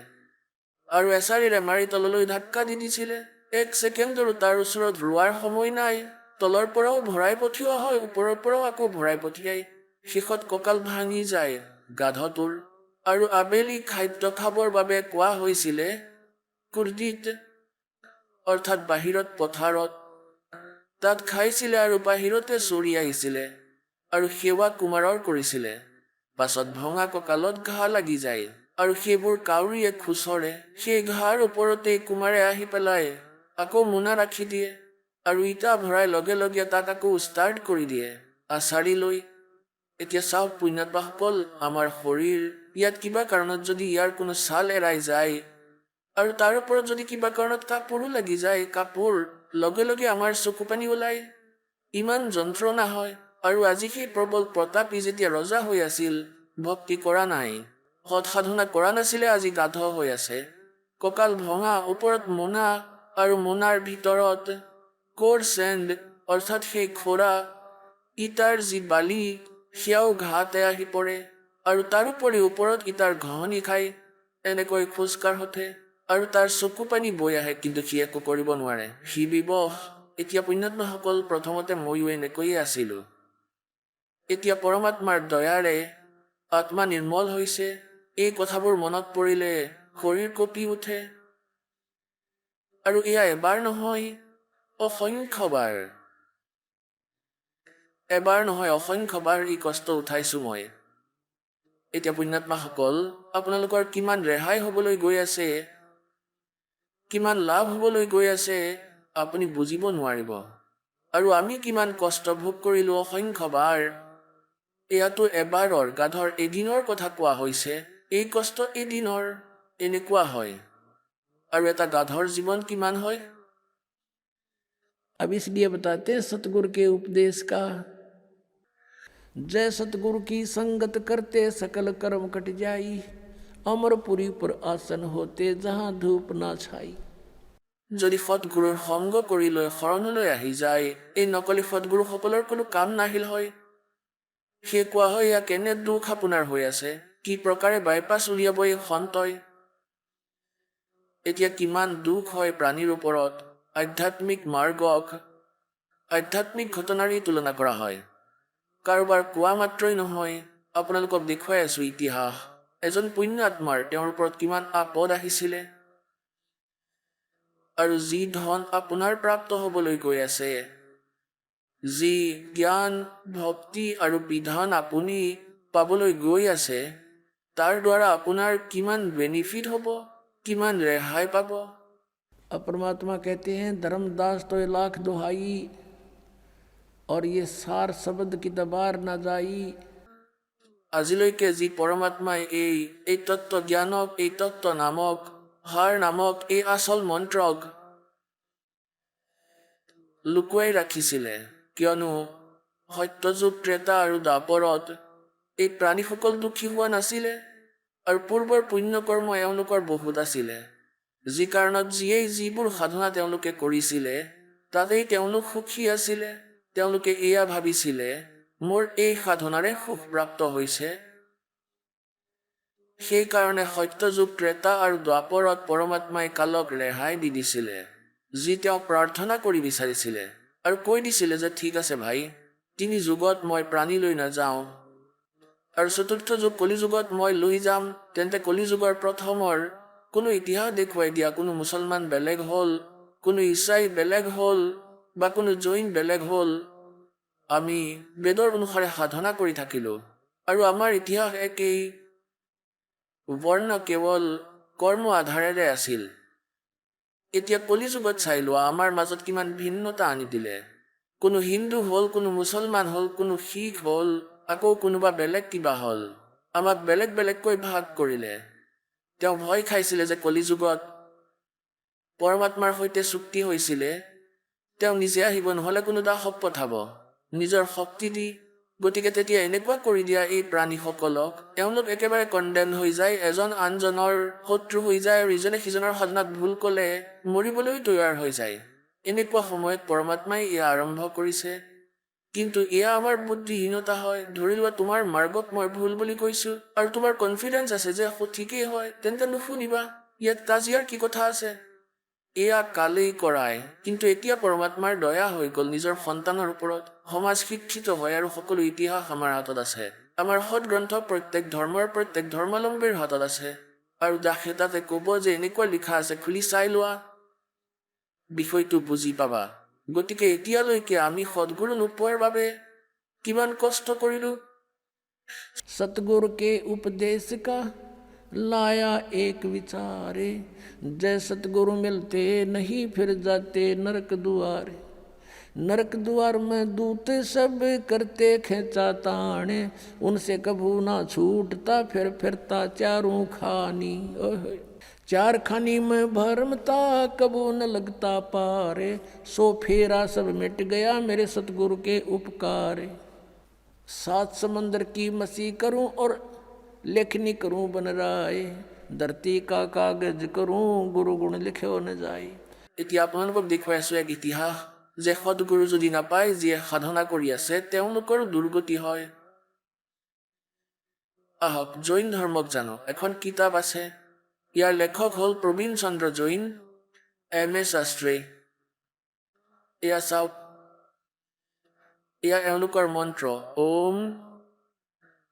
আৰু এচাৰিৰে মাৰি তললৈ ধাক্কা দি দিছিলে। 1 ছেকেণ্ডৰো তাৰ ওচৰত ৰোৱাৰ সময় নাই। তলৰ পৰাও ভৰাই পঠিওৱা হয়, ওপৰৰ পৰাও আকৌ ভৰাই পঠিয়াই। শেষত কঁকাল ভাঙি যায় গাধটোৰ। আৰু আবেলি খাদ্য খাবৰ বাবে কোৱা হৈছিলে কুৰ্দিত, অৰ্থাৎ বাহিৰত পথাৰত। তাত খাইছিলে আৰু বাহিৰতে চৰি আহিছিলে, আৰু সেৱা কুমাৰৰ কৰিছিলে। পাছত ভঙা কঁকালত ঘাঁ লাগি যায়, আৰু সেইবোৰ কাউৰীয়ে খুচৰে। সেই ঘাঁৰ ওপৰতেই কুমাৰে আহি পেলাই আকৌ মোনা ৰাখি দিয়ে, আৰু ইটা ভৰাই লগে লগে তাক আকৌ ষ্টাৰ্ট কৰি দিয়ে আচাৰি লৈ। এতিয়া চাওক পুণ্যাত্মাসকল, আমাৰ শৰীৰ ইয়াত কিবা কাৰণত যদি ইয়াৰ কোনো ছাল এৰাই যায়, আৰু তাৰ ওপৰত যদি কিবা কাৰণত কাপোৰো লাগি যায়, কাপোৰ লগে লগে আমাৰ চকু পানী ওলায়, ইমান যন্ত্ৰণা হয়। আৰু আজি সেই প্ৰবল প্ৰতাপী যেতিয়া ৰজা হৈ আছিল, ভক্তি কৰা নাই, সৎ সাধনা কৰা নাছিলে, আজি গাধ হৈ আছে। কঁকাল ভঙা, ওপৰত মোনা, আৰু মোনাৰ ভিতৰত কোৰ চেণ্ড, অৰ্থাৎ সেই খোৰা ইটাৰ যি বালি, সেয়াও ঘাতে আহি পৰে, আৰু তাৰোপৰি ওপৰত ইটাৰ ঘহনি খাই এনেকৈ খোজকাঢ়োতে, আৰু তাৰ চকু পানী বৈ আহে, কিন্তু সি একো কৰিব নোৱাৰে, সি বিবশ। এতিয়া পুণ্যাত্মাসকল, প্ৰথমতে ময়ো এনেকৈয়ে আছিলোঁ। এতিয়া পৰমাত্মাৰ দয়াৰে আত্মা নিৰ্মল হৈছে। এই কথাবোৰ মনত পৰিলে শৰীৰ কঁপি উঠে। আৰু এয়া এবাৰ নহয়, অসংখ্যবাৰ। এবাৰ নহয়, অসংখ্যবাৰ এই কষ্ট উঠাইছোঁ মই। এতিয়া পুণ্যাত্মাসকল, আপোনালোকৰ কিমান ৰেহাই হ'বলৈ গৈ আছে, কিমান লাভ হ'বলৈ গৈ আছে, আপুনি বুজিব নোৱাৰিব। আৰু আমি কিমান কষ্ট ভোগ কৰিলোঁ অসংখ্যবাৰ। এয়াতো এবাৰৰ, গাধৰ এদিনৰ কথা কোৱা হৈছে। এই কষ্ট এদিনৰ, এনেকুৱা হয়। আৰু এটা গাধৰ জীৱন কিমান হয়? अब इसलिए बताते हैं सतगुरु के उपदेश का, जय सतगुरु की संगत करते सकल कर्म कट जाई, अमरपुरी पर आसन होते जहाँ धूप ना छाई। যদি সৎগুৰুৰ সংগ কৰি লৈ শৰণলৈ আহি যায়, এই নকলি সৎগুৰুসকলৰ কোনো কাম নাহিল হয়। সেয়ে কোৱা হয়, এয়া কেনে দুখ আপোনাৰ হৈ আছে, কি প্ৰকাৰে বাইপাছ উলিয়াব এই সন্তই। এতিয়া কিমান দুখ হয় প্ৰাণীৰ ওপৰত। আধ্যাত্মিক মাৰ্গক আধ্যাত্মিক ঘটনাৰে তুলনা কৰা হয়। কাৰোবাৰ কোৱা মাত্ৰই নহয়, আপোনালোকক দেখুৱাই আছো ইতিহাস। এজন পুণ্য আত্মাৰ তেওঁৰ ওপৰত কিমান আপদ আহিছিলে, আৰু যি ধন আপোনাৰ প্ৰাপ্ত হ'বলৈ গৈ আছে, যি জ্ঞান, ভক্তি আৰু বিধান আপুনি পাবলৈ গৈ আছে, তাৰ দ্বাৰা আপোনাৰ কিমান বেনিফিট হ'ব, কিমান ৰেহাই পাব। अब परमात्मा कहते हैं धर्मदास तो ये लाख दुहाई और ये सार शब्द की दबार न जाई। আজিলৈকে যি পৰমাত্মাই এই তত্ত্ব জ্ঞানক, এই তত্ত্ব নামক, হাৰ নামক এই আচল মন্ত্ৰক লুকুৱাই ৰাখিছিলে, কিয়নো সত্যযুগ ত্ৰেতা আৰু দ্বাপৰত এই প্ৰাণীসকল দুখী হোৱা নাছিলে, আৰু পূৰ্বৰ পুণ্যকৰ্ম এওঁলোকৰ বহুত আছিলে, যি কাৰণত যিবোৰ সাধনা তেওঁলোকে কৰিছিলে তাতেই তেওঁলোক সুখী আছিলে। তেওঁলোকে এয়া ভাবিছিলে, মোৰ এই সাধনাৰে সুখ প্ৰাপ্ত হৈছে। সেইকাৰণে সত্যযুগ ত্ৰেতা আৰু দ্বাপৰত পৰমাত্মাই কালক ৰেহাই দি দিছিলে, যি তেওঁ প্ৰাৰ্থনা কৰি বিচাৰিছিলে, আৰু কৈ দিছিলে যে ঠিক আছে ভাই, 3 যুগত মই প্ৰাণী লৈ নাযাওঁ, আৰু 4ৰ্থ যুগ কলিযুগত মই লৈ যাম। তেন্তে কলিযুগৰ প্ৰথমৰ কোনো ইতিহাস দেখুৱাই দিয়া, কোনো মুছলমান বেলেগ হ'ল, কোনো ইছাই বেলেগ হ'ল, বা কোনো জৈন বেলেগ হ'ল। আমি বেদৰ অনুসাৰে সাধনা কৰি থাকিলোঁ, আৰু আমাৰ ইতিহাস একেই, বৰ্ণ কেৱল কৰ্ম আধাৰেৰে আছিল। এতিয়া কলিযুগত চাই লোৱা, আমাৰ মাজত কিমান ভিন্নতা আনি দিলে। কোনো হিন্দু হ'ল, কোনো মুছলমান হ'ল, কোনো শিখ হ'ল, আকৌ কোনোবা বেলেগ কিবা হ'ল। আমাক বেলেগ বেলেগকৈ ভাগ কৰিলে। তেওঁ ভয় খাইছিলে যে কলিযুগত পৰমাত্মাৰ সৈতে চুক্তি হৈছিলে, তেওঁ নিজে আহিব, নহ'লে কোনো দাসক পঠাব নিজৰ শক্তি দি। গতিকে তেতিয়া এনেকুৱা কৰি দিয়া এই প্ৰাণীসকলক, এওঁলোক একেবাৰে কণ্ডেম হৈ যায়, এজন আনজনৰ শত্ৰু হৈ যায়, আৰু ইজনে সিজনৰ সাধনাত ভুল ক'লে মৰিবলৈ তৈয়াৰ হৈ যায়। এনেকুৱা সময়ত পৰমাত্মাই এয়া আৰম্ভ কৰিছে। কিন্তু এয়া আমাৰ বুদ্ধিহীনতা হয়। ধৰি লোৱা তোমাৰ মাৰ্গক মই ভুল বুলি কৈছোঁ, আৰু তোমাৰ কনফিডেঞ্চ আছে যে ঠিকেই হয়, তেন্তে নুশুনিবা, ইয়াত কাজিয়াৰ কি কথা আছে। এয়া কালেই কৰাই, কিন্তু এতিয়া পৰমাত্মাৰ দয়া হৈ গ'ল নিজৰ সন্তানৰ ওপৰত। সমাজ শিক্ষিত হয়, আৰু সকলো ইতিহাস আমাৰ হাতত আছে। আমাৰ সৎগ্ৰন্থ প্ৰত্যেক ধৰ্মৰ প্ৰত্যেক ধৰ্মাৱলম্বীৰ হাতত আছে, আৰু দাসে তাতে ক'ব যে এনেকুৱা লিখা আছে, খুলি চাই লোৱা, বিষয়টো বুজি পাবা। গতিকে এতিয়ালৈকে আমি সদগুৰু নোপোৱাৰ বাবে কিমান কষ্ট কৰিলোঁ। सतगुरु के उपदेश का लाया एक विचारे, जय सतगुरु मिलते नहीं फिर जाते नरक दुआरे। नरक द्वार में दूत सब करते खेचा ताने, उनसे कभू ना छूटता फिर फिरता चारों खानी। ओहे, 4 खानी में भरमता कबू न लगता पारे, सो फेरा सब मिट गया मेरे सतगुरु के उपकारे। 7 समंदर की मसी करूं और लेखनी करूं बन राय, धरती का कागज करूं गुरु गुण लिखे न जाए। এতিয়া আপোনালোকক দেখুৱাই আছোঁ এক ইতিহাস, যে সদগুৰু যদি নাপায়, যিয়ে সাধনা কৰি আছে তেওঁলোকৰো দুৰ্গতি হয়। আহক জৈন ধৰ্মক জানো। এখন কিতাপ আছে, ইয়াৰ লেখক হ'ল প্ৰবীণ চন্দ্ৰ জৈন, M.A. শাস্ত্ৰী। এয়া চাওক, এয়া এওঁলোকৰ মন্ত্ৰ, ওম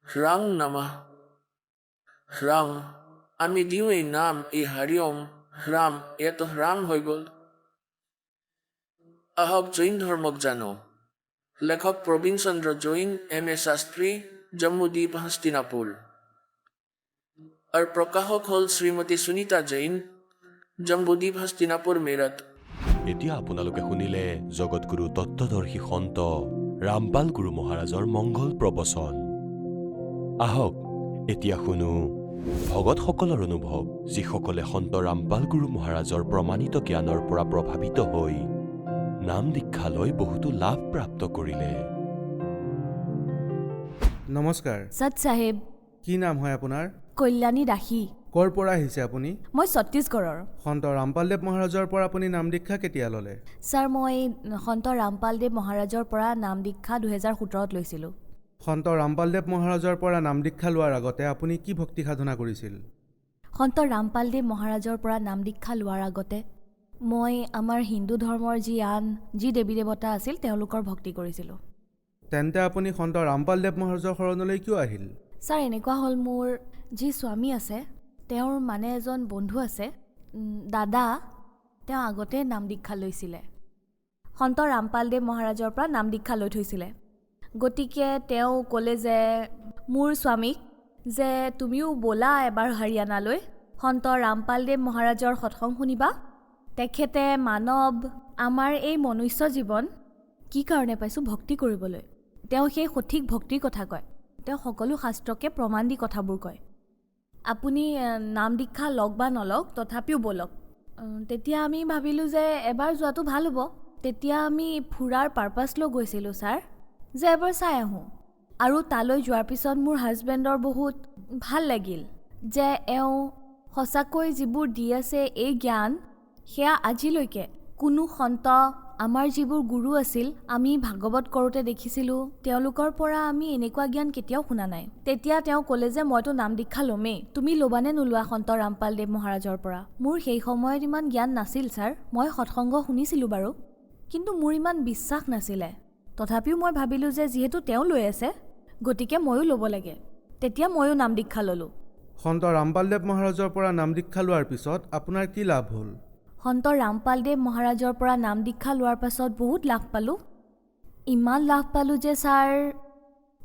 হ্ৰাং নমঃ। হ্ৰাং, আমি দিওঁ এই নাম, এই হৰিওম, হ্ৰাম, এয়াতো হ্ৰাম হৈ গ'ল। আহক জৈন ধৰ্মক জানো। লেখক প্ৰবীণ চন্দ্ৰ জৈন, M.A. শাস্ত্ৰী, জম্মুদ্বীপ, হস্তিনাপুৰ। আৰু প্ৰকাশক হ'ল শ্ৰীমতী সুনীতা জৈন, জম্বুদ্বীপ, হস্তিনাপুৰ, মেৰঠ। এতিয়া আপোনালোকে শুনিলে জগতগুৰু তত্ত্বদৰ্শী সন্ত ৰামপাল গুৰু মহাৰাজৰ মংগল প্ৰবচন। আহক এতিয়া শুনো ভগতসকলৰ অনুভৱ, যিসকলে সন্ত ৰামপাল গুৰু মহাৰাজৰ প্ৰমাণিত জ্ঞানৰ পৰা প্ৰভাৱিত হৈ নাম দীক্ষা লৈ বহুতো লাভ প্ৰাপ্ত কৰিলে। নমস্কাৰ। সৎ চাহেব। কি নাম হয় আপোনাৰ? কল্যাণী দাসী। ক'ৰ পৰা আহিছে আপুনি? মই ছত্তীশগড়ৰ। সন্ত ৰামপালদেৱ মহাৰাজৰ পৰা আপুনি নাম দীক্ষা কেতিয়া ল'লে? ছাৰ মই সন্ত ৰামপালদেৱ মহাৰাজৰ পৰা নাম দীক্ষা 2017ত লৈছিলোঁ। সন্ত ৰামপালদেৱ মহাৰাজৰ পৰা নাম দীক্ষা লোৱাৰ আগতে আপুনি কি ভক্তি সাধনা কৰিছিল? সন্ত ৰামপালদেৱ মহাৰাজৰ পৰা নাম দীক্ষা লোৱাৰ আগতে মই আমাৰ হিন্দু ধৰ্মৰ যি দেৱী দেৱতা আছিল তেওঁলোকৰ ভক্তি কৰিছিলোঁ। তেন্তে আপুনি সন্ত ৰামপালদেৱ মহাৰাজৰ শৰণলৈ কিয় আহিল? ছাৰ এনেকুৱা হ'ল, মোৰ যি স্বামী আছে তেওঁৰ মানে এজন বন্ধু আছে, দাদা, তেওঁ আগতে নাম দীক্ষা লৈছিলে, সন্ত ৰামপালদেৱ মহাৰাজৰ পৰা নাম দীক্ষা লৈ থৈছিলে। গতিকে তেওঁ ক'লে যে মোৰ স্বামীক যে তুমিও ব'লা এবাৰ হাৰিয়ানালৈ, সন্ত ৰামপালদেৱ মহাৰাজৰ সৎসং শুনিবা। তেখেতে মানৱ আমাৰ এই মনুষ্য জীৱন কি কাৰণে পাইছোঁ ভক্তি কৰিবলৈ, তেওঁ সেই সঠিক ভক্তিৰ কথা কয়, তেওঁ সকলো শাস্ত্ৰকে প্ৰমাণ দি কথাবোৰ কয়। আপুনি নাম দীক্ষা লওক বা নলওক তথাপিও ব'লক। তেতিয়া আমি ভাবিলোঁ যে এবাৰ যোৱাটো ভাল হ'ব। তেতিয়া আমি ফুৰাৰ পাৰ্পাছ লৈ গৈছিলোঁ ছাৰ, যে এবাৰ চাই আহোঁ। আৰু তালৈ যোৱাৰ পিছত মোৰ হাজবেণ্ডৰ বহুত ভাল লাগিল যে এওঁ সঁচাকৈ যিবোৰ দি আছে এই জ্ঞান, সেয়া আজিলৈকে কোনো সন্ত, আমাৰ যিবোৰ গুৰু আছিল, আমি ভাগৱত কৰোঁতে দেখিছিলোঁ, তেওঁলোকৰ পৰা আমি এনেকুৱা জ্ঞান কেতিয়াও শুনা নাই। তেতিয়া তেওঁ ক'লে যে মইতো নাম দীক্ষা ল'মেই, তুমি ল'বানে নোলোৱা সন্ত ৰামপালদেৱ মহাৰাজৰ পৰা। মোৰ সেই সময়ত ইমান জ্ঞান নাছিল ছাৰ, মই সৎসংগ শুনিছিলোঁ বাৰু, কিন্তু মোৰ ইমান বিশ্বাস নাছিলে। তথাপিও মই ভাবিলোঁ যে যিহেতু তেওঁ লৈ আছে গতিকে ময়ো ল'ব লাগে। তেতিয়া ময়ো নাম দীক্ষা ল'লোঁ। সন্ত ৰামপালদেৱ মহাৰাজৰ পৰা নাম দীক্ষা লোৱাৰ পিছত আপোনাৰ কি লাভ হ'ল? সন্ত ৰামপালদেৱ মহাৰাজৰ পৰা নাম দীক্ষা লোৱাৰ পাছত বহুত লাভ পালোঁ। ইমান লাভ পালোঁ যে ছাৰ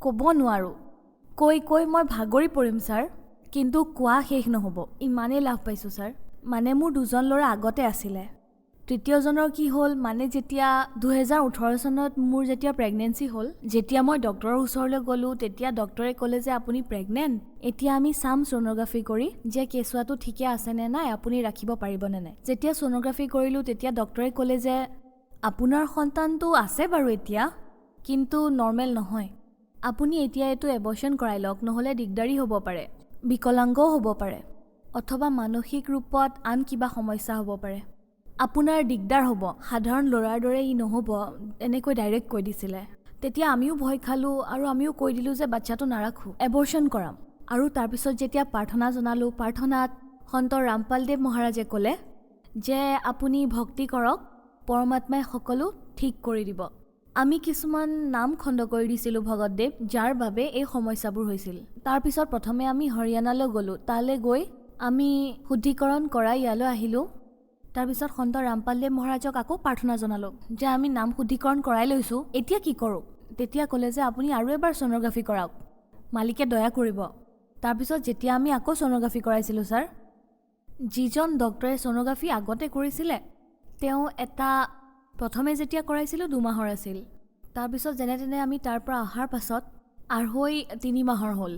ক'ব নোৱাৰোঁ, কৈ মই ভাগৰি পৰিম ছাৰ, কিন্তু কোৱা শেষ নহ'ব, ইমানেই লাভ পাইছোঁ ছাৰ। মানে মোৰ দুজন ল'ৰা আগতে আছিলে, তৃতীয়জনৰ কি হ'ল, মানে যেতিয়া 2018 চনত মোৰ যেতিয়া প্ৰেগনেঞ্চি হ'ল, যেতিয়া মই ডক্টৰৰ ওচৰলৈ গ'লোঁ তেতিয়া ডক্টৰে ক'লে যে আপুনি প্ৰেগনেণ্ট, এতিয়া আমি চাম ছ'ন'গ্ৰাফি কৰি যে কেঁচুৱাটো ঠিকে আছেনে নাই, আপুনি ৰাখিব পাৰিবনে নাই। যেতিয়া ছ'ন'গ্ৰাফি কৰিলোঁ তেতিয়া ডক্টৰে ক'লে যে আপোনাৰ সন্তানটো আছে বাৰু এতিয়া, কিন্তু নৰ্মেল নহয়, আপুনি এতিয়া এইটো এবৰ্চন কৰাই লওক, নহ'লে দিগদাৰী হ'ব পাৰে, বিকলাংগও হ'ব পাৰে, অথবা মানসিক ৰূপত আন কিবা সমস্যা হ'ব পাৰে, আপোনাৰ দিগদাৰ হ'ব, সাধাৰণ ল'ৰাৰ দৰে ই নহ'ব, এনেকৈ ডাইৰেক্ট কৈ দিছিলে। তেতিয়া আমিও ভয় খালোঁ আৰু আমিও কৈ দিলোঁ যে বাচ্চাটো নাৰাখোঁ, এবৰ্চন কৰাম। আৰু তাৰপিছত যেতিয়া প্ৰাৰ্থনা জনালোঁ, প্ৰাৰ্থনাত সন্ত ৰামপালদেৱ মহাৰাজে ক'লে যে আপুনি ভক্তি কৰক, পৰমাত্মাই সকলো ঠিক কৰি দিব। আমি কিছুমান নাম খণ্ড কৰি দিছিলোঁ ভগতদেৱ, যাৰ বাবে এই সমস্যাবোৰ হৈছিল। তাৰপিছত প্ৰথমে আমি হৰিয়ানালৈ গ'লোঁ, তালৈ গৈ আমি শুদ্ধিকৰণ কৰাই ইয়ালৈ আহিলোঁ। তাৰপিছত সন্ত ৰামপালদেৱ মহাৰাজক আকৌ প্ৰাৰ্থনা জনালোঁ যে আমি নাম শুদ্ধিকৰণ কৰাই লৈছোঁ, এতিয়া কি কৰোঁ। তেতিয়া ক'লে যে আপুনি আৰু এবাৰ ছ'ন'গ্ৰাফি কৰাওক, মালিকে দয়া কৰিব। তাৰপিছত যেতিয়া আমি আকৌ ছ'ন'গ্ৰাফি কৰাইছিলোঁ ছাৰ, যিজন ডক্টৰে ছ'ন'গ্ৰাফি আগতে কৰিছিলে তেওঁ প্ৰথমে যেতিয়া কৰাইছিলোঁ 2 মাহৰ আছিল, তাৰপিছত যেনে তেনে আমি তাৰ পৰা অহাৰ পাছত 2.5-3 মাহৰ হ'ল।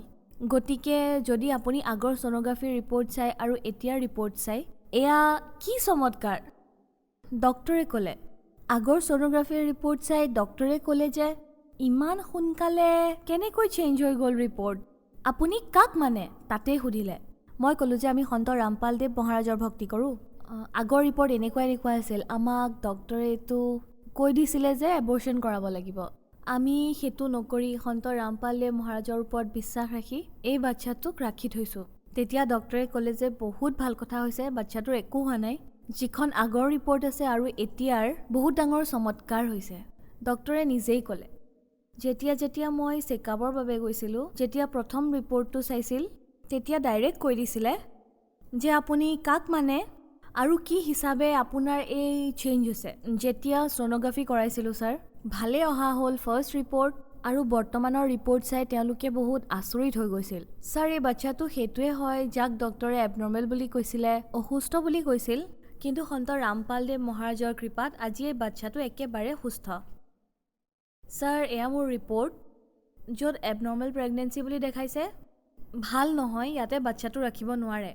গতিকে যদি আপুনি আগৰ ছ'ন'গ্ৰাফিৰ ৰিপৰ্ট চাই আৰু এতিয়াৰ ৰিপৰ্ট চাই, এয়া কি চমৎকাৰ। ডক্টৰে ক'লে, আগৰ ছ'ন'গ্ৰাফিৰ ৰিপৰ্ট চাই ডক্টৰে ক'লে যে ইমান সোনকালে কেনেকৈ চেঞ্জ হৈ গ'ল ৰিপৰ্ট, আপুনি কাক মানে তাতেই সুধিলে। মই ক'লোঁ যে আমি সন্ত ৰামপালদেৱ মহাৰাজৰ ভক্তি কৰোঁ, আগৰ ৰিপৰ্ট এনেকুৱা আছিল, আমাক ডক্টৰে এইটো কৈ দিছিলে যে এবৰ্চন কৰাব লাগিব। আমি সেইটো নকৰি সন্ত ৰামপালদেৱ মহাৰাজৰ ওপৰত বিশ্বাস ৰাখি এই বাচ্চাটোক ৰাখি থৈছোঁ। তেতিয়া ডক্টৰে ক'লে যে বহুত ভাল কথা হৈছে, বাচ্চাটোৰ একো হোৱা নাই, যিখন আগৰ ৰিপৰ্ট আছে আৰু এতিয়াৰ বহুত ডাঙৰ চমৎকাৰ হৈছে। ডক্টৰে নিজেই ক'লে, যেতিয়া মই চেকআপৰ বাবে গৈছিলোঁ, যেতিয়া প্ৰথম ৰিপৰ্টটো চাইছিল তেতিয়া ডাইৰেক্ট কৈ দিছিলে যে আপুনি কাক মানে আৰু কি হিচাপে আপোনাৰ এই চেঞ্জ হৈছে। যেতিয়া ছ'ন'গ্ৰাফি কৰাইছিলোঁ ছাৰ, ভালেই অহা হ'ল ফাৰ্ষ্ট ৰিপৰ্ট, আৰু বৰ্তমানৰ ৰিপৰ্ট চাই তেওঁলোকে বহুত আচৰিত হৈ গৈছিল। ছাৰ এই বাচ্চাটো সেইটোৱে হয় যাক ডক্টৰে এবনৰ্মেল বুলি কৈছিলে, অসুস্থ বুলি কৈছিল, কিন্তু সন্ত ৰামপালদেৱ মহাৰাজৰ কৃপাত আজি এই বাচ্চাটো একেবাৰে সুস্থ। ছাৰ এয়া মোৰ ৰিপৰ্ট, য'ত এবনৰ্মেল প্ৰেগনেঞ্চি বুলি দেখাইছে, ভাল নহয়, ইয়াতে বাচ্চাটো ৰাখিব নোৱাৰে,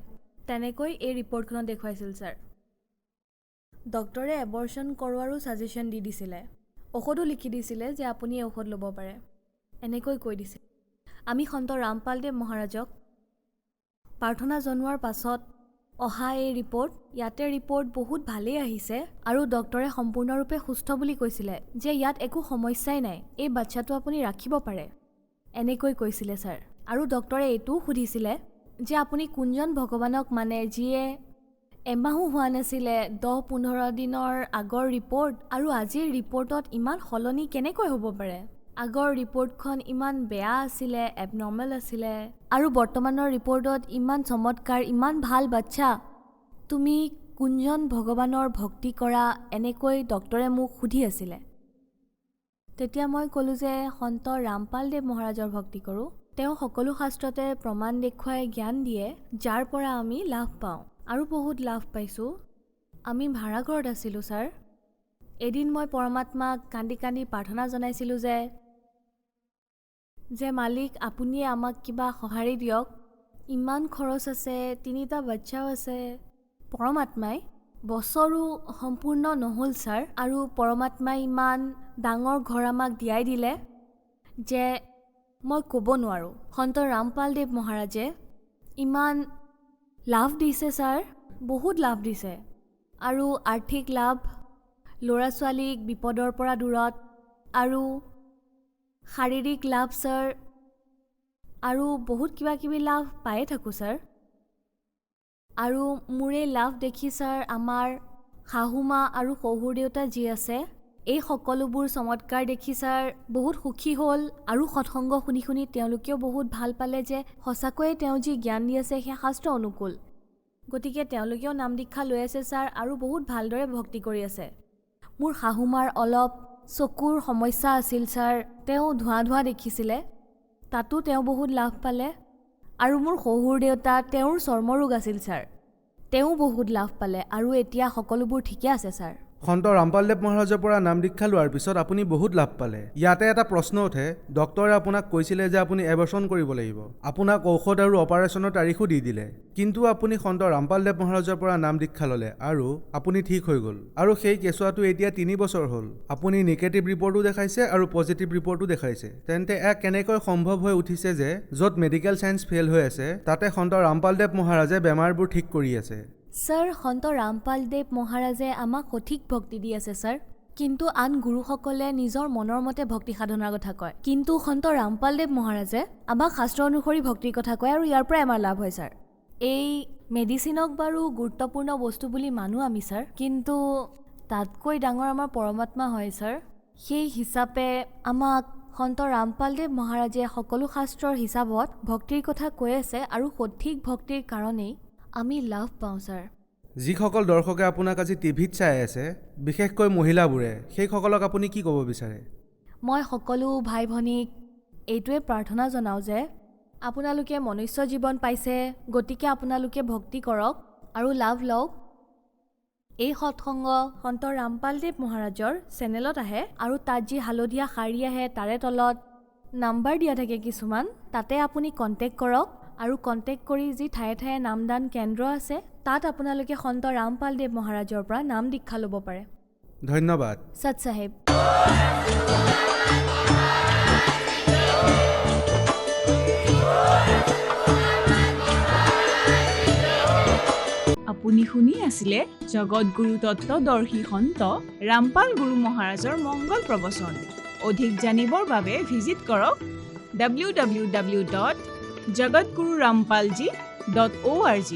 তেনেকৈ এই ৰিপৰ্টখনত দেখুৱাইছিল ছাৰ। ডক্টৰে এবৰ্চন কৰোৱাৰো ছাজেশ্যন দি দিছিলে, ঔষধো লিখি দিছিলে যে আপুনি এই ঔষধ ল'ব পাৰে, এনেকৈ কৈ দিছিল। আমি সন্ত ৰামপালদেৱ মহাৰাজক প্ৰাৰ্থনা জনোৱাৰ পাছত অহা এই ৰিপৰ্ট, ইয়াতে ৰিপৰ্ট বহুত ভালেই আহিছে আৰু ডক্টৰে সম্পূৰ্ণৰূপে সুস্থ বুলি কৈছিলে যে ইয়াত একো সমস্যাই নাই, এই বাচ্চাটো আপুনি ৰাখিব পাৰে, এনেকৈ কৈছিলে ছাৰ। আৰু ডক্টৰে এইটোও সুধিছিলে যে আপুনি কোনজন ভগৱানক মানে, যিয়ে এমাহো হোৱা নাছিলে 10-15 দিনৰ আগৰ ৰিপৰ্ট আৰু আজিৰ ৰিপৰ্টত ইমান সলনি কেনেকৈ হ'ব পাৰে? আগৰ ৰিপৰ্টখন ইমান বেয়া আছিলে, এবনৰ্মেল আছিলে, আৰু বৰ্তমানৰ ৰিপৰ্টত ইমান চমৎকাৰ, ইমান ভাল বাচ্চা, তুমি কোনজন ভগৱানৰ ভক্তি কৰা, এনেকৈ ডক্টৰে মোক সুধি আছিলে। তেতিয়া মই ক'লোঁ যে সন্ত ৰামপালদেৱ মহাৰাজৰ ভক্তি কৰোঁ। তেওঁ সকলো শাস্ত্ৰতে প্ৰমাণ দেখুৱাই জ্ঞান দিয়ে, যাৰ পৰা আমি লাভ পাওঁ আৰু বহুত লাভ পাইছোঁ। আমি ভাড়াঘৰত আছিলোঁ ছাৰ। এদিন মই পৰমাত্মাক কান্দি কান্দি প্ৰাৰ্থনা জনাইছিলোঁ যে মালিক, আপুনিয়ে আমাক কিবা সঁহাৰি দিয়ক, ইমান খৰচ আছে, 3টা বাচ্চাও আছে। পৰমাত্মাই বছৰো সম্পূৰ্ণ নহ'ল ছাৰ, আৰু পৰমাত্মাই ইমান ডাঙৰ ঘৰ আমাক দিয়াই দিলে যে মই ক'ব নোৱাৰোঁ। সন্ত ৰামপালদেৱ মহাৰাজে ইমান লাভ দিছে ছাৰ, বহুত লাভ দিছে, আৰু আৰ্থিক লাভ, ল'ৰা ছোৱালীক বিপদৰ পৰা দূৰত, আৰু শাৰীৰিক লাভ ছাৰ, আৰু বহুত কিবা কিবি লাভ পায়ে থাকোঁ ছাৰ। আৰু মোৰ এই লাভ দেখি ছাৰ, আমাৰ শাহুমা আৰু শহুৰ দেউতা যি আছে, এই সকলোবোৰ চমৎকাৰ দেখি ছাৰ বহুত সুখী হ'ল, আৰু সৎসংগ শুনি শুনি তেওঁলোকেও বহুত ভাল পালে যে সঁচাকৈয়ে তেওঁ যি জ্ঞান দি আছে সেয়া শাস্ত্ৰ অনুকূল। গতিকে তেওঁলোকেও নাম দীক্ষা লৈ আছে ছাৰ, আৰু বহুত ভালদৰে ভক্তি কৰি আছে। মোৰ শাহুমাৰ অলপ চকুৰ সমস্যা আছিল ছাৰ, তেওঁ ধোঁৱা দেখিছিলে, তাতো তেওঁ বহুত লাভ পালে। আৰু মোৰ শহুৰ দেউতা, তেওঁৰ চৰ্মৰোগ আছিল ছাৰ, তেওঁ বহুত লাভ পালে, আৰু এতিয়া সকলোবোৰ ঠিকে আছে ছাৰ। সন্ত ৰামপালদেৱ মহাৰাজৰ পৰা নাম দীক্ষা লোৱাৰ পিছত আপুনি বহুত লাভ পালে। ইয়াতে এটা প্ৰশ্ন উঠে, ডক্টৰে আপোনাক কৈছিলে যে আপুনি এবচন কৰিব লাগিব, আপোনাক ঔষধ আৰু অপাৰেশ্যনৰ তাৰিখো দি দিলে, কিন্তু আপুনি সন্ত ৰামপালদেৱ মহাৰাজৰ পৰা নাম দীক্ষা ল'লে আৰু আপুনি ঠিক হৈ গ'ল, আৰু সেই কেঁচুৱাটো এতিয়া 3 বছৰ হ'ল। আপুনি নিগেটিভ ৰিপৰ্টো দেখাইছে আৰু পজিটিভ ৰিপৰ্টো দেখাইছে। তেন্তে কেনেকৈ সম্ভৱ হৈ উঠিছে যে য'ত মেডিকেল চায়েন্স ফেইল হৈ আছে, তাতে সন্ত ৰামপালদেৱ মহাৰাজে বেমাৰবোৰ ঠিক কৰি আছে? ছাৰ, সন্ত ৰামপালদেৱ মহাৰাজে আমাক সঠিক ভক্তি দি আছে ছাৰ, কিন্তু আন গুৰুসকলে নিজৰ মনৰ মতে ভক্তি সাধনাৰ কথা কয়, কিন্তু সন্ত ৰামপালদেৱ মহাৰাজে আমাক শাস্ত্ৰ অনুসৰি ভক্তিৰ কথা কয়, আৰু ইয়াৰ পৰাই আমাৰ লাভ হয় ছাৰ। এই মেডিচিনক বাৰু গুৰুত্বপূৰ্ণ বস্তু বুলি মানো আমি ছাৰ, কিন্তু তাতকৈ ডাঙৰ আমাৰ পৰমাত্মা হয় ছাৰ। সেই হিচাপে আমাক সন্ত ৰামপালদেৱ মহাৰাজে সকলো শাস্ত্ৰৰ হিচাপত ভক্তিৰ কথা কৈ আছে, আৰু সঠিক ভক্তিৰ কাৰণেই আমি লাভ পাওঁ ছাৰ। যিসকল দৰ্শকে আপোনাক আজি টিভিত চাই আছে, বিশেষকৈ মহিলাবোৰে, সেইসকলক আপুনি কি ক'ব বিচাৰে? মই সকলো ভাই ভনীক এইটোৱে প্ৰাৰ্থনা জনাওঁ যে আপোনালোকে মনুষ্য জীৱন পাইছে, গতিকে আপোনালোকে ভক্তি কৰক আৰু লাভ লওক। এই সৎসংগ সন্ত ৰামপালদেৱ মহাৰাজৰ চেনেলত আহে, আৰু তাত যি হালধীয়া শাৰী আহে তাৰে তলত নাম্বাৰ দিয়া থাকে কিছুমান, তাতে আপুনি কণ্টেক্ট কৰক, আৰু কণ্টেক্ট কৰি যি ঠায়ে ঠায়ে নামদান কেন্দ্ৰ আছে, তাত আপোনালোকে সন্ত ৰামপালদেৱ মহাৰাজৰ পৰা নাম দীক্ষা ল'ব পাৰে। ধন্যবাদ। সৎ চাহেব। আপুনি শুনি আছিলে জগতগুৰু তত্ত্বদৰ্শী সন্ত ৰামপাল গুৰু মহাৰাজৰ মংগল প্ৰবচন। অধিক জানিবৰ বাবে ভিজিট কৰক www.jagatgururampalji.org।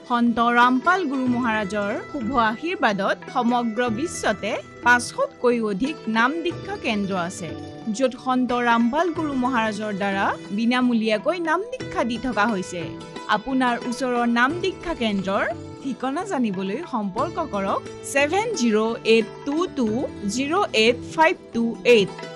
সন্ত ৰামপাল গুৰু মহাৰাজৰ শুভ আশীৰ্বাদত সমগ্ৰ বিশ্বতে 500তকৈ অধিক নাম দীক্ষা কেন্দ্ৰ আছে, য'ত সন্ত ৰামপাল গুৰু মহাৰাজৰ দ্বাৰা বিনামূলীয়াকৈ নাম দীক্ষা দি থকা হৈছে। আপোনাৰ ওচৰৰ নাম দীক্ষা কেন্দ্ৰৰ ঠিকনা জানিবলৈ সম্পৰ্ক কৰক 7082208528।